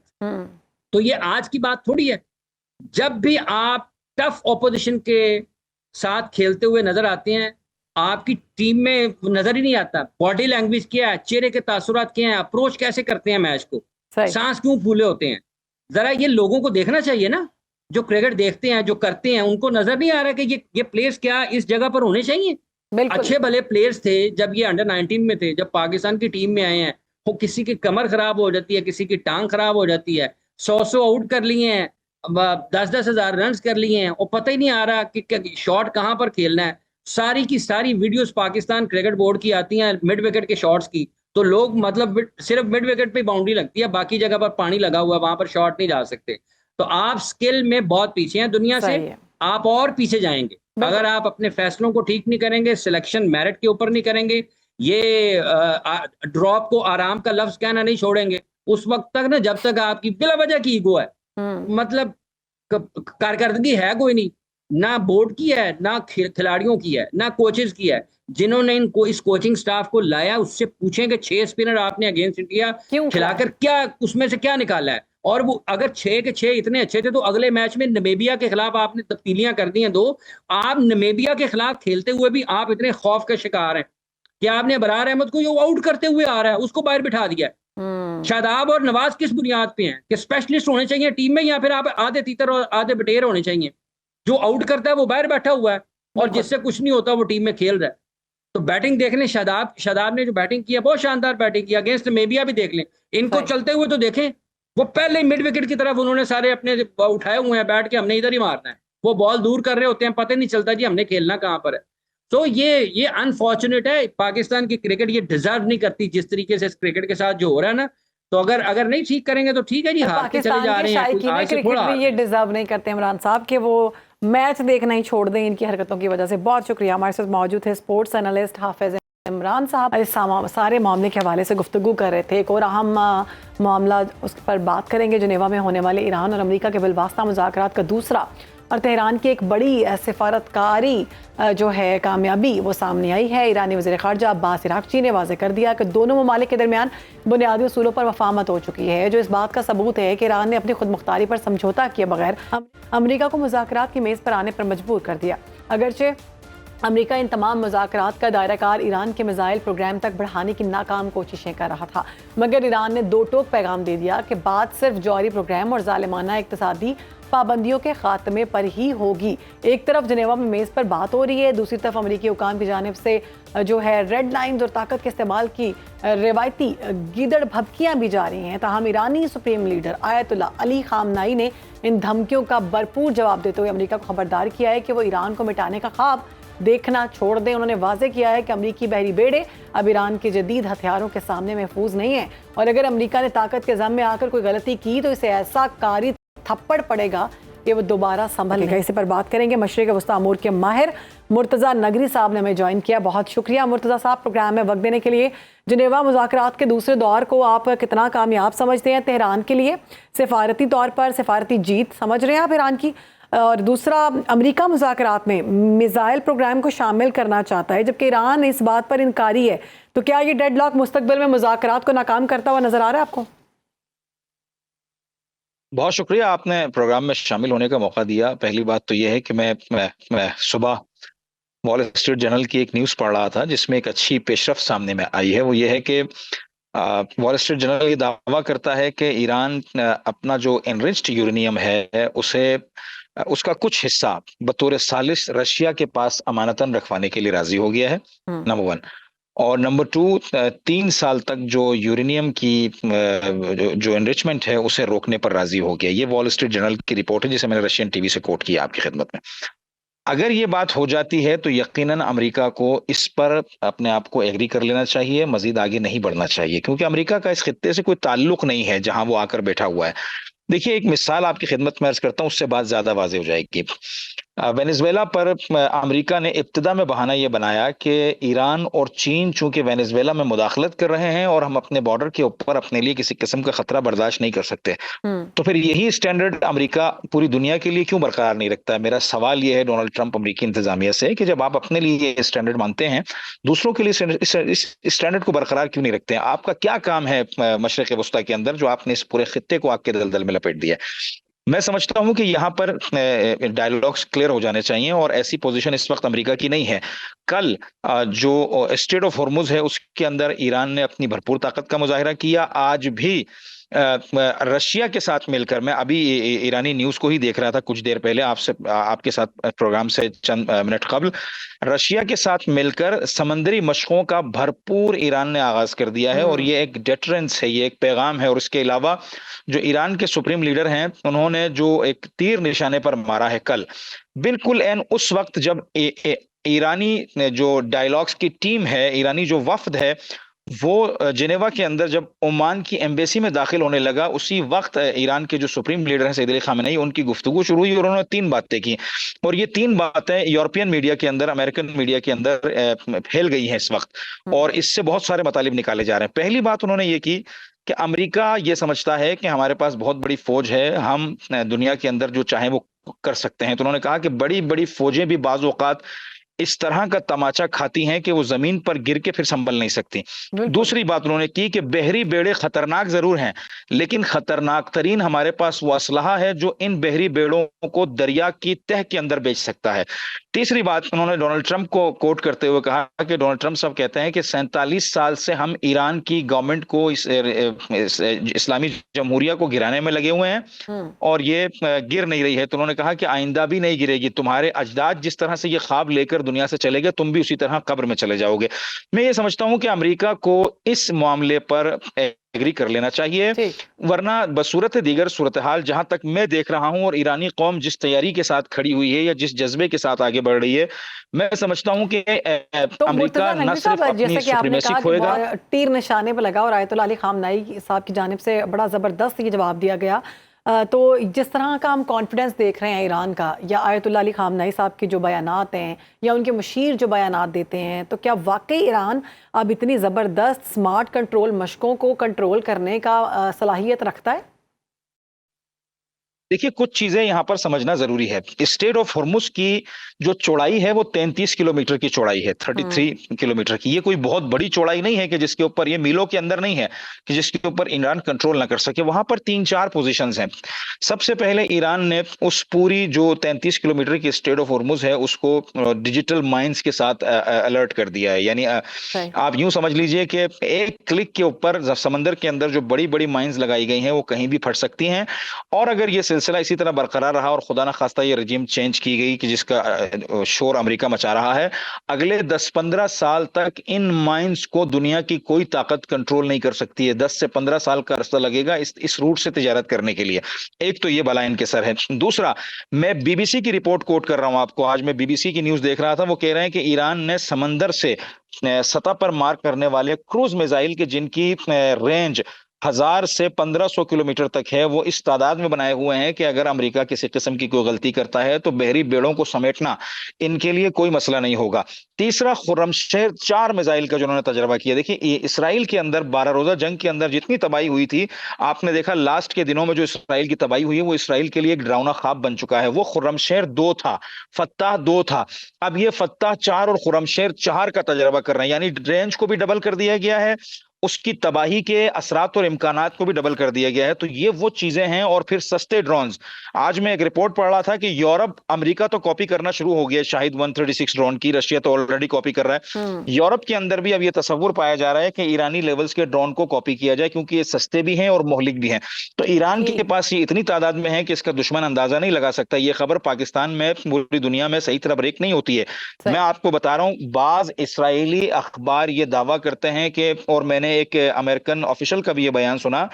[SPEAKER 8] तो ये आज की बात थोड़ी है। जब भी आप टफ ऑपोजिशन के साथ खेलते हुए नजर आते हैं, आपकी टीम में नजर ही नहीं आता बॉडी लैंग्वेज क्या है, चेहरे के तासुरात क्या है, अप्रोच कैसे करते हैं मैच को, सांस क्यों फूले होते हैं। जरा ये लोगों को देखना चाहिए ना, जो क्रिकेट देखते हैं, जो करते हैं, उनको नजर नहीं आ रहा कि ये प्लेयर्स क्या इस जगह पर होने चाहिए। अच्छे भले प्लेयर्स थे जब ये अंडर 19 में थे, जब पाकिस्तान की टीम में आए हैं, वो किसी की कमर खराब हो जाती है, किसी की टांग खराब हो जाती है, 100 आउट कर लिए हैं, 10-10 हज़ार रन कर लिए हैं, और पता ही नहीं आ रहा कि शॉट कहाँ पर खेलना है। सारी की सारी वीडियोस पाकिस्तान क्रिकेट बोर्ड की आती हैं मिड विकेट के शॉट्स की, तो लोग मतलब सिर्फ मिड विकेट पे बाउंड्री लगती है, बाकी जगह पर पानी लगा हुआ है, वहां पर शॉट नहीं जा सकते। तो आप स्किल में बहुत पीछे हैं दुनिया से, आप और पीछे जाएंगे अगर आप अपने फैसलों को ठीक नहीं करेंगे, सिलेक्शन मेरिट के ऊपर नहीं करेंगे, ये ड्रॉप को आराम का लफ्ज कहना नहीं छोड़ेंगे, उस वक्त तक ना, जब तक आपकी बिला वजह की ईगो है, मतलब कारकर्दगी है कोई नहीं, ना बोर्ड की है, ना खिलाड़ियों की है, ना कोचेस की है। जिन्होंने इस कोचिंग स्टाफ को लाया उससे पूछें कि 6 स्पिनर आपने अगेंस्ट इंडिया खिलाकर क्या उसमें से क्या निकाला है, और वो अगर 6 के 6 इतने अच्छे थे तो अगले मैच में नमीबिया के खिलाफ आपने तब्दीलियां कर दी हैं 2। आप नमीबिया के खिलाफ खेलते हुए भी आप इतने खौफ के शिकार हैं कि आपने अबरार अहमद को जो आउट करते हुए आ रहा है उसको बाहर बिठा दिया है। शादाब और नवाज किस बुनियाद पे हैं कि स्पेशलिस्ट होने चाहिए टीम में, या फिर आप आधे तीतर और आधे बटेर होने चाहिए? जो आउट करता है वो बाहर बैठा हुआ है और जिससे कुछ नहीं होता वो टीम में खेल रहा है। तो बैटिंग देख लें, शादाब ने जो बैटिंग किया बहुत शानदार बैटिंग किया, अगेंस्ट नमीबिया भी देख लें, इनको चलते हुए तो देखें, वो पहले ही मिड विकेट की तरफ उन्होंने सारे अपने उठाए हुए हैं बैट के, हमने इधर ही मारना है। वो बॉल दूर कर रहे होते हैं, पता नहीं चलता जी हमने खेलना कहाँ पर है। तो ये अनफॉर्चुनेट है। पाकिस्तान की क्रिकेट ये डिजर्व नहीं करती जिस तरीके से इस क्रिकेट के साथ जो हो रहा है ना। तो अगर नहीं ठीक करेंगे तो ठीक है जी, हार के चले जा रहे हैं, आज से थोड़ा
[SPEAKER 1] क्रिकेट भी ये डिजर्व नहीं करते इमरान साहब कि वो मैच देखना ही छोड़ दें इनकी हरकतों की वजह से। बहुत शुक्रिया, हमारे साथ मौजूद थे स्पोर्ट्स एनालिस्ट हाफिज इमरान साहब। इस सारे मामले के हवाले से गुफ्तगू कर रहे थे। एक और अहम मामला उस पर बात करेंगे, जेनेवा में होने वाले ईरान और अमेरिका के बिलवास्ता मुज़ाकरात का दूसरा और तेहरान की एक बड़ी सिफारतकारी जो है कामयाबी वो सामने आई है। ईरानी वज़ीर ख़ारजा अब्बास इराक़ची ने वाज़ेह कर दिया कि दोनों ममालिक के दरमियान बुनियादी उसूलों पर वफ़ामत हो चुकी है, जो इस बात का सबूत है कि ईरान ने अपनी खुद मुख्तारी पर समझौता किए बगैर अमेरिका को मुज़ाकरात की मेज़ पर आने पर मजबूर कर दिया। अगरचे अमेरिका इन तमाम मुज़ाकरात का दायराकार ईरान के मिसाइल प्रोग्राम तक बढ़ाने की नाकाम कोशिशें कर रहा था, मगर ईरान ने दो टोक पैगाम दे दिया कि बात सिर्फ जौहरी प्रोग्राम और ज़ालिमाना इक़्तिसादी पाबंदियों के खात्मे पर ही होगी। एक तरफ जनेवा में मेज़ पर बात हो रही है, दूसरी तरफ अमेरिकी हुकाम की जानिब से जो है रेड लाइन्स और ताकत के इस्तेमाल की रिवायती गीदड़ भभकियाँ भी जा रही हैं। ताहम ईरानी supreme leader Ayatollah Ali Khamenei ने इन धमकियों का भरपूर जवाब देते हुए अमेरिका को खबरदार किया है कि वो ईरान को मिटाने का ख्वाब देखना छोड़ दें। उन्होंने वाजे किया है कि अमेरिकी बहरी बेड़े अब ईरान के जदीद हथियारों के सामने महफूज नहीं है, और अगर अमेरिका ने ताकत के ज़म में आकर कोई गलती की तो इसे ऐसा कारी थप्पड़ पड़ेगा कि वो दोबारा संभलेगा। इसी पर बात करेंगे। मशरिक़ वस्ता अमूर के माहिर मुर्तज़ा नगरी साहब ने हमें ज्वाइन किया। बहुत शुक्रिया मुर्तज़ा साहब प्रोग्राम में वक्त देने के लिए। जनेवा मुज़ाकरात के दूसरे दौर को आप कितना कामयाब समझते हैं तेहरान के लिए? सिफारती तौर पर सिफारती जीत समझ रहे हैं आप ईरान की? और दूसरा, अमेरिका मुज़ाकरात में मिसाइल प्रोग्राम को शामिल करना चाहता है जबकि ईरान इस बात पर इनकारी है, तो क्या ये डेडलॉक मुस्तकबिल में मुज़ाकरात को नाकाम करता हुआ नजर आ रहा है आपको?
[SPEAKER 9] बहुत शुक्रिया, आपने प्रोग्राम में शामिल होने का मौका दिया। पहली बात तो यह है कि मैं सुबह वॉल स्ट्रीट जर्नल की एक न्यूज़ पढ़ रहा था जिसमें एक अच्छी पेशरफ सामने में आई है। वो ये है कि वॉल स्ट्रीट जर्नल ये दावा करता है कि ईरान अपना जो एनरिच्ड यूरेनियम है उसे उसका कुछ हिस्सा बतौर सालिस रशिया के पास अमानतन रखवाने के लिए राजी हो गया है, नंबर 1। और नंबर 2, 3 साल तक जो यूरेनियम की जो एनरिचमेंट है उसे रोकने पर राजी हो गया। ये वॉल स्ट्रीट जर्नल की रिपोर्ट है जिसे मैंने रशियन टीवी से कोट किया आपकी खिदमत में। अगर ये बात हो जाती है तो यकीनन अमेरिका को इस पर अपने आप को एग्री कर लेना चाहिए, मजीद आगे नहीं बढ़ना चाहिए, क्योंकि अमेरिका का इस खित्ते से कोई ताल्लुक नहीं है जहां वो आकर बैठा हुआ है। देखिए, एक मिसाल आपकी खिदमत में अर्ज करता हूँ, उससे बात ज्यादा वाज़ेह हो जाएगी। वेनेजुएला पर अमेरिका ने इब्तिदा में बहाना यह बनाया कि ईरान और चीन चूंकि वेनेजुएला में मुदाखलत कर रहे हैं और हम अपने बॉर्डर के ऊपर अपने लिए किसी किस्म का खतरा बर्दाश्त नहीं कर सकते, तो फिर यही स्टैंडर्ड अमेरिका पूरी दुनिया के लिए क्यों बरकरार नहीं रखता है। मेरा सवाल यह है डोनाल्ड ट्रंप अमेरिकी इंतजामिया से कि जब आप अपने लिए ये स्टैंडर्ड मानते हैं, दूसरों के लिए इस स्टैंडर्ड को बरकरार क्यों नहीं रखते हैं? आपका क्या काम है मशरिक़ वस्ता के अंदर जो आपने इस पूरे खित्ते को आग के दलदल में लपेट दिया? मैं समझता हूं कि यहाँ पर डायलॉग्स क्लियर हो जाने चाहिए और ऐसी पोजीशन इस वक्त अमेरिका की नहीं है। कल जो स्ट्रेट ऑफ हॉर्मुज है उसके अंदर ईरान ने अपनी भरपूर ताकत का मुजाहिरा किया। आज भी रशिया के साथ मिलकर, मैं अभी ईरानी न्यूज़ को ही देख रहा था कुछ देर पहले आपके साथ प्रोग्राम से चंद मिनट कबल, रशिया के साथ मिलकर समंदरी मशकों का भरपूर ईरान ने आगाज कर दिया है और ये एक डेटरेंस है, ये एक पैगाम है। और इसके अलावा जो ईरान के सुप्रीम लीडर हैं उन्होंने जो एक तीर निशाने पर मारा है कल, बिल्कुल एन उस वक्त जब ईरानी जो डायलॉग्स की टीम है, ईरानी जो वफ्द है, वो जेनेवा के अंदर जब ओमान की एम्बेसी में दाखिल होने लगा, उसी वक्त ईरान के जो सुप्रीम लीडर हैं सईद अली खामेनेई, उनकी गुफ्तगू शुरू हुई और उन्होंने 3 बातें की। और ये 3 बातें यूरोपियन मीडिया के अंदर, अमेरिकन मीडिया के अंदर फैल गई हैं इस वक्त और इससे बहुत सारे मतालिब निकाले जा रहे हैं। पहली बात उन्होंने ये की कि अमेरिका ये समझता है कि हमारे पास बहुत बड़ी फौज है, हम दुनिया के अंदर जो चाहें वो कर सकते हैं। तो उन्होंने कहा कि बड़ी बड़ी फौजें भी बाज़ औक़ात इस तरह का तमाचा खाती हैं कि वो जमीन पर गिर के फिर संभल नहीं सकती। दूसरी बात उन्होंने की कि बहरी बेड़े खतरनाक जरूर हैं, लेकिन खतरनाक तरीन हमारे पास वो असलहा है जो इन बहरी बेड़ों को दरिया की तह के अंदर बेच सकता है। तीसरी बात उन्होंने डोनाल्ड ट्रंप को कोट करते हुए कहा कि डोनाल्ड ट्रंप साहब कहते हैं कि 47 साल से हम ईरान की गवर्नमेंट को, इस्लामी जमहूरिया को गिराने में लगे हुए हैं और ये गिर नहीं रही है। तो उन्होंने कहा कि आइंदा भी नहीं गिरेगी। तुम्हारे अजदाद जिस तरह से ये ख्वाब लेकर दुनिया से चले गए, तुम भी उसी तरह कब्र में चले जाओगे। मैं ये समझता हूं कि अमेरिका को इस मामले पर एग्री कर लेना चाहिए, वरना बसूरत दीगर सूरत हाल जहां तक मैं देख रहा हूं और ईरानी कौम जिस तैयारी के साथ खड़ी हुई है या जिस जज्बे के साथ आगे बढ़ रही है, मैं समझता हूं कि
[SPEAKER 1] तो
[SPEAKER 9] अमेरिका न सिर्फ अपनी सुप्रीमेसी खोएगा।
[SPEAKER 1] तीर निशाने पर लगा और आयतुल्लाह अली खामनाई साहब की जानिब से बड़ा ज़बरदस्त ये जवाब दिया गया। तो जिस तरह का हम कॉन्फिडेंस देख रहे हैं ईरान का, या आयतुल्लाह अली खामनाई साहब के जो बयानात हैं या उनके मुशीर जो बयानात देते हैं, तो क्या वाकई ईरान अब इतनी ज़बरदस्त स्मार्ट कंट्रोल मशकों को कंट्रोल करने का सलाहियत रखता है?
[SPEAKER 9] देखिए, कुछ चीजें यहां पर समझना जरूरी है। स्टेट ऑफ हॉर्मुज की जो चौड़ाई है वो 33 किलोमीटर की चौड़ाई है, 33 किलोमीटर की। ये कोई बहुत बड़ी चौड़ाई नहीं है कि जिसके ऊपर, ये मीलों के अंदर नहीं है कि जिसके ऊपर ईरान कंट्रोल ना कर सके। वहां पर 3-4 पोजीशंस हैं। सबसे पहले ईरान ने उस पूरी जो 33 किलोमीटर की स्टेट ऑफ हॉर्मुज है उसको डिजिटल माइंस के साथ अलर्ट कर दिया है। यानी आप यूं समझ लीजिए कि एक क्लिक के ऊपर समंदर के अंदर जो बड़ी बड़ी माइंस लगाई गई हैं वो कहीं भी फट सकती हैं। और अगर ये सिलसिला इसी तरह बरकरार रहा और खुदा ना खास्ता ये रजीम चेंज की गई कि जिसका शोर अमेरिका मचा रहा है, अगले 10-15 साल तक इन माइंस को दुनिया की कोई ताकत कंट्रोल नहीं कर सकती है। 10 से 15 साल का रास्ता लगेगा इस रूट से तिजारत करने के लिए। एक तो ये बला इनके सर है। दूसरा, मैं बीबीसी की रिपोर्ट कोट कर रहा हूं आपको। आज मैं बीबीसी की न्यूज देख रहा था, वो कह रहे हैं कि ईरान ने समंदर से सतह पर मार करने वाले क्रूज मिसाइल के जिनकी रेंज 1000 से 1500 किलोमीटर तक है, वो इस तादाद में बनाए हुए हैं कि अगर अमेरिका किसी किस्म की कोई गलती करता है तो बहरी बेड़ों को समेटना इनके लिए कोई मसला नहीं होगा। तीसरा, खुर्रमशहर 4 मिसाइल का जो उन्होंने तजर्बा किया। देखिए, इसराइल के अंदर 12 रोजा जंग के अंदर जितनी तबाही हुई थी, आपने देखा लास्ट के दिनों में जो इसराइल की तबाही हुई है वो इसराइल के लिए एक डरावना ख्वाब बन चुका है। वो खुर्रमशहर 2 था, फत्ताह 2 था। अब ये फत्ताह 4 और खुर्रमशहर 4 का तजर्बा कर रहे हैं, यानी रेंज को भी डबल कर दिया गया है, उसकी तबाही के असरात और इम्कानात को भी डबल कर दिया गया है। तो ये वो चीजें हैं। और फिर सस्ते ड्रोन्स, आज मैं एक रिपोर्ट पढ़ रहा था कि यूरोप, अमेरिका तो कॉपी करना शुरू हो गया शाहिद 136 ड्रोन की, रशिया तो ऑलरेडी कॉपी कर रहा है। यूरोप के अंदर भी अब ये तस्वुर पाया जा रहा है कि ईरानी लेवल्स के ड्रोन को कॉपी किया जाए, क्योंकि ये सस्ते भी हैं और मोहलिक भी हैं। तो ईरान के पास ये इतनी तादाद में है कि इसका दुश्मन अंदाजा नहीं लगा सकता। ये खबर पाकिस्तान में, पूरी दुनिया में सही तरह ब्रेक नहीं होती है। मैं आपको बता रहा हूं, बाज इसराइली अखबार ये दावा करते हैं कि, और मैंने एक अमेरिकन ऑफिशियल का भी ये बयान सुना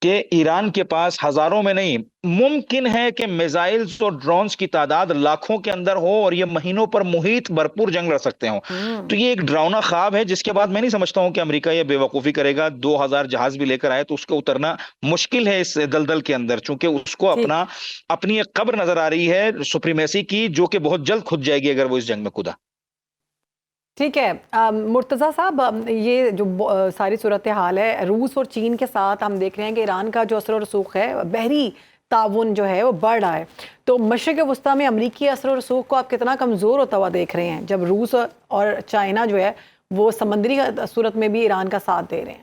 [SPEAKER 9] कि ईरान के पास हजारों में नहीं, मुमकिन है कि मिसाइल्स और ड्रोन्स की तादाद लाखों के अंदर हो और ये महीनों पर मुहित भरपूर जंग लड़ सकते हो। तो ये एक डरावना ख्वाब है जिसके बाद मैं नहीं समझता हूं कि अमेरिका ये बेवकूफी करेगा। 2000 जहाज भी लेकर आए तो उसको उतरना मुश्किल है इस दलदल के अंदर, चूंकि उसको अपनी एक कब्र नजर आ रही है सुप्रीमेसी की, जो कि बहुत जल्द खुद जाएगी अगर वो इस जंग में कूदा।
[SPEAKER 1] ठीक है मुर्तज़ा साहब, ये जो सारी सूरत हाल है, रूस और चीन के साथ हम देख रहे हैं कि ईरान का जो असर और रसूख है, बहरी ताउन जो है वो बढ़ रहा है। तो मशरिक़ वस्ता में अमरीकी असर और रसूख को आप कितना कमज़ोर होता हुआ देख रहे हैं, जब रूस और चाइना जो है वो समंदरी सूरत में भी ईरान का साथ दे रहे हैं?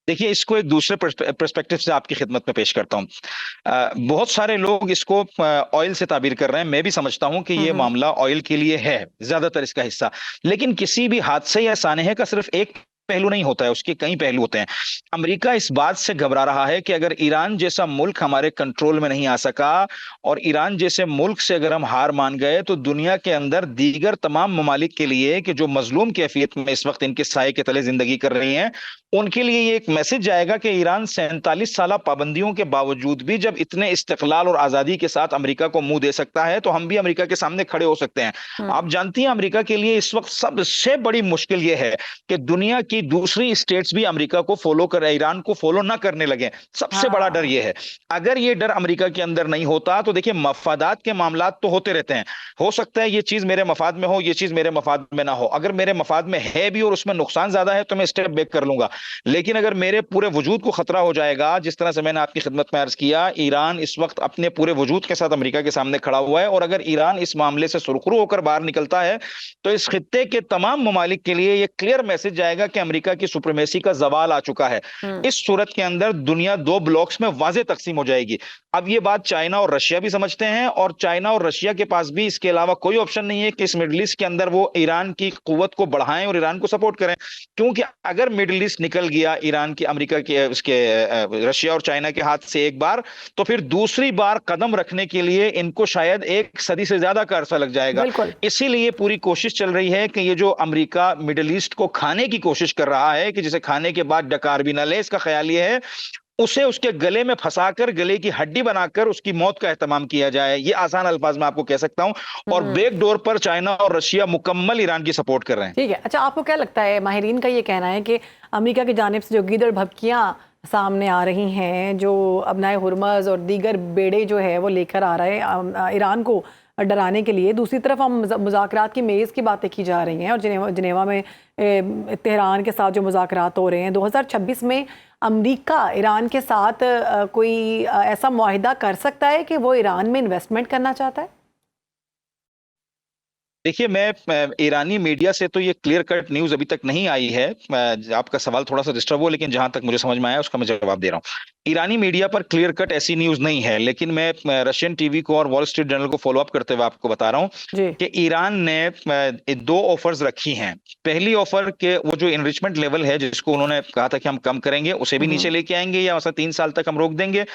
[SPEAKER 9] देखिए, इसको एक दूसरे पर्सपेक्टिव से आपकी खिदमत में पेश करता हूं। बहुत सारे लोग इसको ऑयल से ताबीर कर रहे हैं। मैं भी समझता हूं कि ये मामला ऑयल के लिए है ज्यादातर इसका हिस्सा, लेकिन किसी भी हादसे या सानहे का सिर्फ एक पहलू नहीं होता है, उसके कई पहलू होते हैं। अमेरिका इस बात से घबरा रहा है कि अगर ईरान जैसा मुल्क हमारे कंट्रोल में नहीं आ सका और ईरान जैसे मुल्क से अगर हम हार मान गए तो दुनिया के अंदर दीगर तमाम ममालिक के लिए कि जो मजलूम कैफियत में इस वक्त इनके साए के तले जिंदगी कर रही हैं, उनके लिए ये एक मैसेज जाएगा कि ईरान 47 साल पाबंदियों के बावजूद भी जब इतने इस्तिकलाल और आजादी के साथ अमेरिका को मुंह दे सकता है, तो हम भी अमेरिका के सामने खड़े हो सकते हैं। आप जानती हैं, अमेरिका के लिए इस वक्त सबसे बड़ी मुश्किल यह है कि दुनिया की दूसरी स्टेट्स भी अमेरिका को फॉलो कर, ईरान को फॉलो ना करने लगे। सबसे बड़ा डर यह है। अगर ये डर अमेरिका के अंदर नहीं होता तो देखिए, मफादात के मामला तो होते रहते हैं। हो सकता है ये चीज मेरे मफाद में हो, ये चीज मेरे मफाद में ना हो। अगर मेरे मफाद में है भी और उसमें नुकसान ज्यादा है तो मैं स्टेप बैक कर लूंगा। लेकिन अगर मेरे पूरे वजूद को खतरा हो जाएगा, जिस तरह से मैंने आपकी खिदमत में अर्ज किया, ईरान इस वक्त अपने पूरे वजूद के साथ अमेरिका के सामने खड़ा हुआ है, और अगर ईरान इस मामले से सुरखरू होकर बाहर निकलता है तो इस खित्ते के तमाम ममालिक के लिए यह क्लियर मैसेज जाएगा कि अमेरिका की सुप्रीमेसी का जवाल आ चुका है। इस सूरत के अंदर दुनिया दो ब्लॉक्स में वाज़ेह तकसीम हो जाएगी। अब ये बात चाइना और रशिया भी समझते हैं, और चाइना और रशिया के पास भी इसके अलावा कोई ऑप्शन नहीं है कि इस मिडिल ईस्ट के अंदर वो ईरान की कुव्वत को बढ़ाएं और ईरान को सपोर्ट करें। क्योंकि अगर मिडिल ईस्ट निकल गया ईरान की, अमेरिका के, उसके रशिया और चाइना के हाथ से एक बार, तो फिर दूसरी बार कदम रखने के लिए इनको शायद एक सदी से ज्यादा का अरसा लग जाएगा। इसीलिए पूरी कोशिश चल रही है कि ये जो अमेरिका मिडिल ईस्ट को खाने की कोशिश कर रहा है, कि जिसे खाने के बाद डकार भी न ले, इसका ख्याल ये है उसे उसके गले में फंसाकर, गले की हड्डी बनाकर उसकी मौत का एहतमाम किया जाए। ये आसान अल्फाज में आपको कह सकता हूं। और बैक डोर पर चाइना और रशिया मुकम्मल ईरान की सपोर्ट कर रहे हैं।
[SPEAKER 1] ठीक है, अच्छा आपको क्या लगता है, माहिरीन का ये कहना है कि अमेरिका की जानिब से जो गीदड़ भभकियां सामने आ रही हैं, जो अबनाए हुर्मज़ और दीगर बेड़े जो है वो लेकर आ रहे हैं ईरान को डराने के लिए, दूसरी तरफ हम मुज़ाकरात की मेज़ की बातें की जा रही हैं और जिनेवा में तेहरान के साथ जो मुज़ाकरात हो रहे हैं, 2026 में अमेरिका ईरान के साथ कोई ऐसा मुआहिदा कर सकता है कि वो ईरान में इन्वेस्टमेंट करना चाहता है?
[SPEAKER 9] देखिए, मैं ईरानी मीडिया से तो ये क्लियर कट न्यूज़ अभी तक नहीं आई है। आपका सवाल थोड़ा सा डिस्टर्ब हुआ, लेकिन जहां तक मुझे समझ में आया उसका मैं जवाब दे रहा हूँ। ईरानी मीडिया पर क्लियर कट ऐसी न्यूज़ नहीं है, लेकिन मैं रशियन टीवी को और वॉल स्ट्रीट जर्नल को फॉलो अप करते हुए आपको बता रहा हूँ कि ईरान ने दो ऑफर्स रखी हैं। पहली ऑफर के वो जो इनरिचमेंट लेवल है, जिसको उन्होंने कहा था कि हम कम करेंगे, उसे भी नीचे लेके आएंगे या ऐसा 3 साल तक हम रोक देंगे,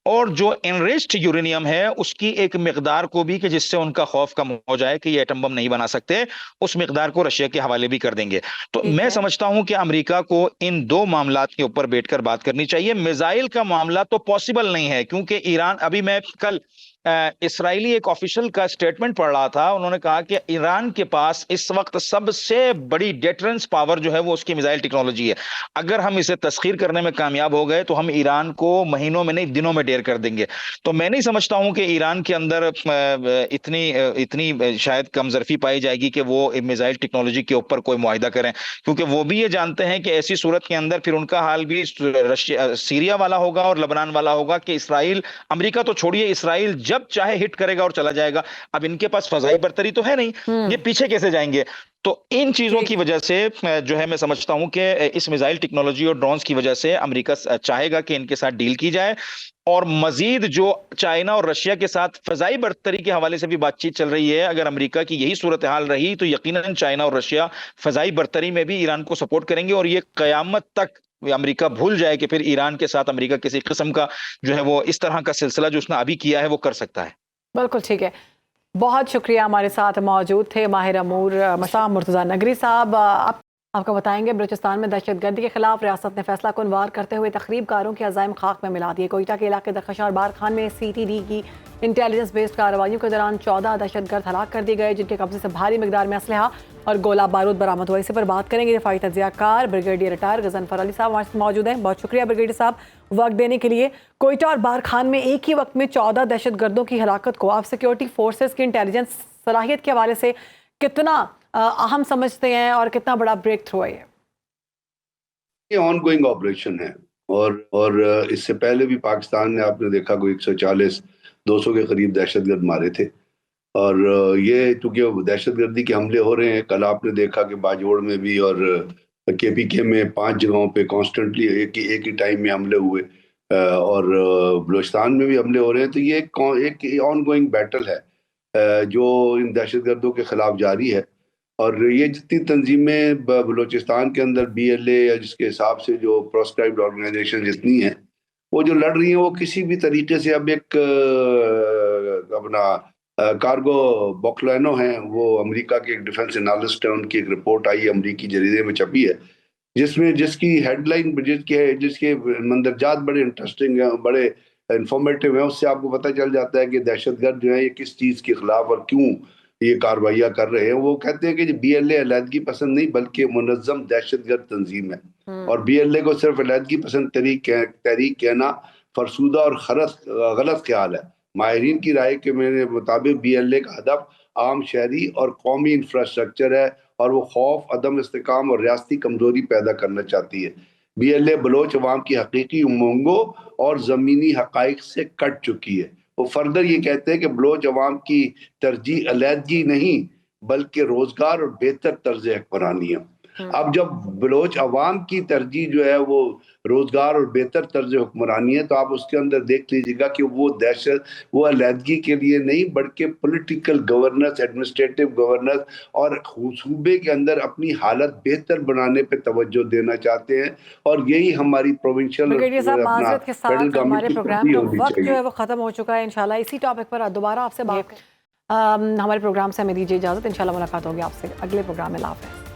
[SPEAKER 9] और जो एनरिच्ड यूरेनियम है उसकी एक मिकदार को भी, कि जिससे उनका खौफ कम हो जाए कि ये एटम बम नहीं बना सकते, उस मिकदार को रशिया के हवाले भी कर देंगे। तो मैं समझता हूं कि अमेरिका को इन दो मामलात के ऊपर बैठकर बात करनी चाहिए। मिसाइल का मामला तो पॉसिबल नहीं है, क्योंकि ईरान, अभी मैं कल इसराइली एक ऑफिशियल का स्टेटमेंट पढ़ रहा था, उन्होंने कहा कि ईरान के पास इस वक्त सबसे बड़ी डेटरेंस पावर जो है वो उसकी मिसाइल टेक्नोलॉजी है। अगर हम इसे तस्खीर करने में कामयाब हो गए तो हम ईरान को महीनों में नहीं दिनों में ढेर कर देंगे। तो मैं नहीं समझता हूं कि ईरान के अंदर इतनी शायद कमजरफी पाई जाएगी कि वो मिसाइल टेक्नोलॉजी के ऊपर कोई मुआहिदा करें, क्योंकि वो भी ये जानते हैं कि ऐसी सूरत के अंदर फिर उनका हाल भी रशिया, सीरिया वाला होगा और लेबनान वाला होगा, कि इसराइल, अमेरिका तो छोड़िए, इसराइल जब चाहे हिट करेगा और चला जाएगा। अब इनके पास फजाई बर्तरी तो है नहीं, ये पीछे कैसे जाएंगे? तो इन चीजों की वजह से जो है मैं समझता हूं कि इस मिसाइल टेक्नोलॉजी और ड्रोन्स की वजह से अमेरिका चाहेगा कि इनके साथ डील की जाए। और मजीद जो चाइना और रशिया के साथ फजाई बर्तरी के हवाले से भी बातचीत चल रही है, अगर अमेरिका की यही सूरत हाल रही तो यकीनन चाइना और रशिया फजाई बर्तरी में भी ईरान को सपोर्ट करेंगे, और ये कयामत तक अमेरिका भूल जाए कि फिर ईरान के साथ अमेरिका किसी किस्म का जो है वो इस तरह का सिलसिला जो उसने अभी किया है वो कर सकता है।
[SPEAKER 1] बिल्कुल ठीक है, बहुत शुक्रिया। हमारे साथ मौजूद थे माहिर अमूर मसाम मुर्तज़ा नगरी साहब। आपको बताएंगे बलूचिस्तान में दहशतगर्दी के खिलाफ रियासत ने फैसला कुनवार करते हुए तखरीबकारों के अज़ाइम खाक में मिला दिए। कोयटा के इलाके दरखशां और बारखान में CTD की इंटेलिजेंस बेस्ड कार्रवाइयों के दौरान 14 दहशतगर्द हलाक कर दिए गए, जिनके कब्जे से भारी मिकदार में असलहा और गोला बारूद बरामद हुआ। इसी पर बात करेंगे दिफाई तज्जियाकार ब्रिगेडियर रिटायर गजनफर अली साहब हमारे साथ मौजूद हैं। बहुत शुक्रिया ब्रिगेडियर साहब वक्त देने के लिए। कोयटा और बारखान में एक ही वक्त में 14 दहशतगर्दों की हलाकत को आप सिक्योरिटी फोर्सेस की इंटेलिजेंस सलाहियत के हवाले से कितना अहम समझते हैं और कितना बड़ा ब्रेक थ्रू है?
[SPEAKER 10] ये ऑन गोइंग ऑपरेशन है, और इससे पहले भी पाकिस्तान ने, आपने देखा, कोई 140-200 के करीब दहशतगर्द मारे थे। और ये चूंकि दहशतगर्दी के हमले हो रहे हैं, कल आपने देखा कि बाजोड़ में भी और KPK में 5 जगहों पे कॉन्स्टेंटली एक ही टाइम में हमले हुए, और बलूचिस्तान में भी हमले हो रहे हैं। तो ये एक ऑन गोइंग बैटल है जो इन दहशतगर्दों के खिलाफ जारी है। और ये जितनी तंजीमें बलूचिस्तान के अंदर BLA या जिसके हिसाब से जो प्रोस्क्राइब्ड ऑर्गेनाइजेशन जितनी हैं, वो जो लड़ रही हैं, वो किसी भी तरीके से, अब एक अपना कार्गो बोक्लानो है, वो अमेरिका के एक डिफेंस एनालिस्ट है, उनकी एक रिपोर्ट आई है, अमेरिकी जरीदे में छपी है, जिसकी हेडलाइन, जिसके मंदरजात बड़े इंटरेस्टिंग हैं, बड़े इंफॉर्मेटिव हैं। उससे आपको पता चल जाता है कि दहशतगर्द जो है ये किस चीज़ के खिलाफ और क्यों ये कार्रवाइयाँ कर रहे हैं। वो कहते हैं कि BLA अलहदगी पसंद नहीं बल्कि मुनज़्ज़म दहशतगर्द तंजीम है, और BLA को सिर्फ अलहदगी पसंद तहरीक कहना फरसूदा और गलत ख्याल है। माहिरीन की राय के मेरे मुताबिक BLA का हदफ आम शहरी और कौमी इंफ्रास्ट्रक्चर है, और वो खौफ, अदम इस्तेकाम और रियासती कमजोरी पैदा करना चाहती है। BLA बलोच अवाम की हकीकी उमंगों और ज़मीनी हक़ाइक़ से कट चुकी है। वो फर्दर ये कहते हैं कि बलोच अवाम की तरजीह अलहदगी नहीं बल्कि रोजगार और बेहतर तर्ज हुक्मरानी है। अब जब बलोच अवाम की तरजीह जो है वो रोजगार और बेहतर तर्ज हुक्मरानी है, तो आप उसके अंदर देख लीजिएगा कि वो दहशत, वो अलहदगी के लिए नहीं बल्कि पॉलिटिकल गवर्नेंस, एडमिनिस्ट्रेटिव गवर्नेंस और सूबे के अंदर अपनी हालत बेहतर बनाने पे तवज्जो देना चाहते हैं। और यही हमारी प्रोविंशियल
[SPEAKER 1] ब्रिगेडियर साहब, माजरत के साथ हमारे प्रोग्राम का वक्त जो है वो ख़त्म हो चुका है। इंशाल्लाह इसी टॉपिक पर दोबारा आपसे बात हमारे प्रोग्राम से हमें दीजिए इजाज़त। इंशाल्लाह मुलाकात होगी आपसे अगले प्रोग्राम में। अल्लाह हाफ़िज़।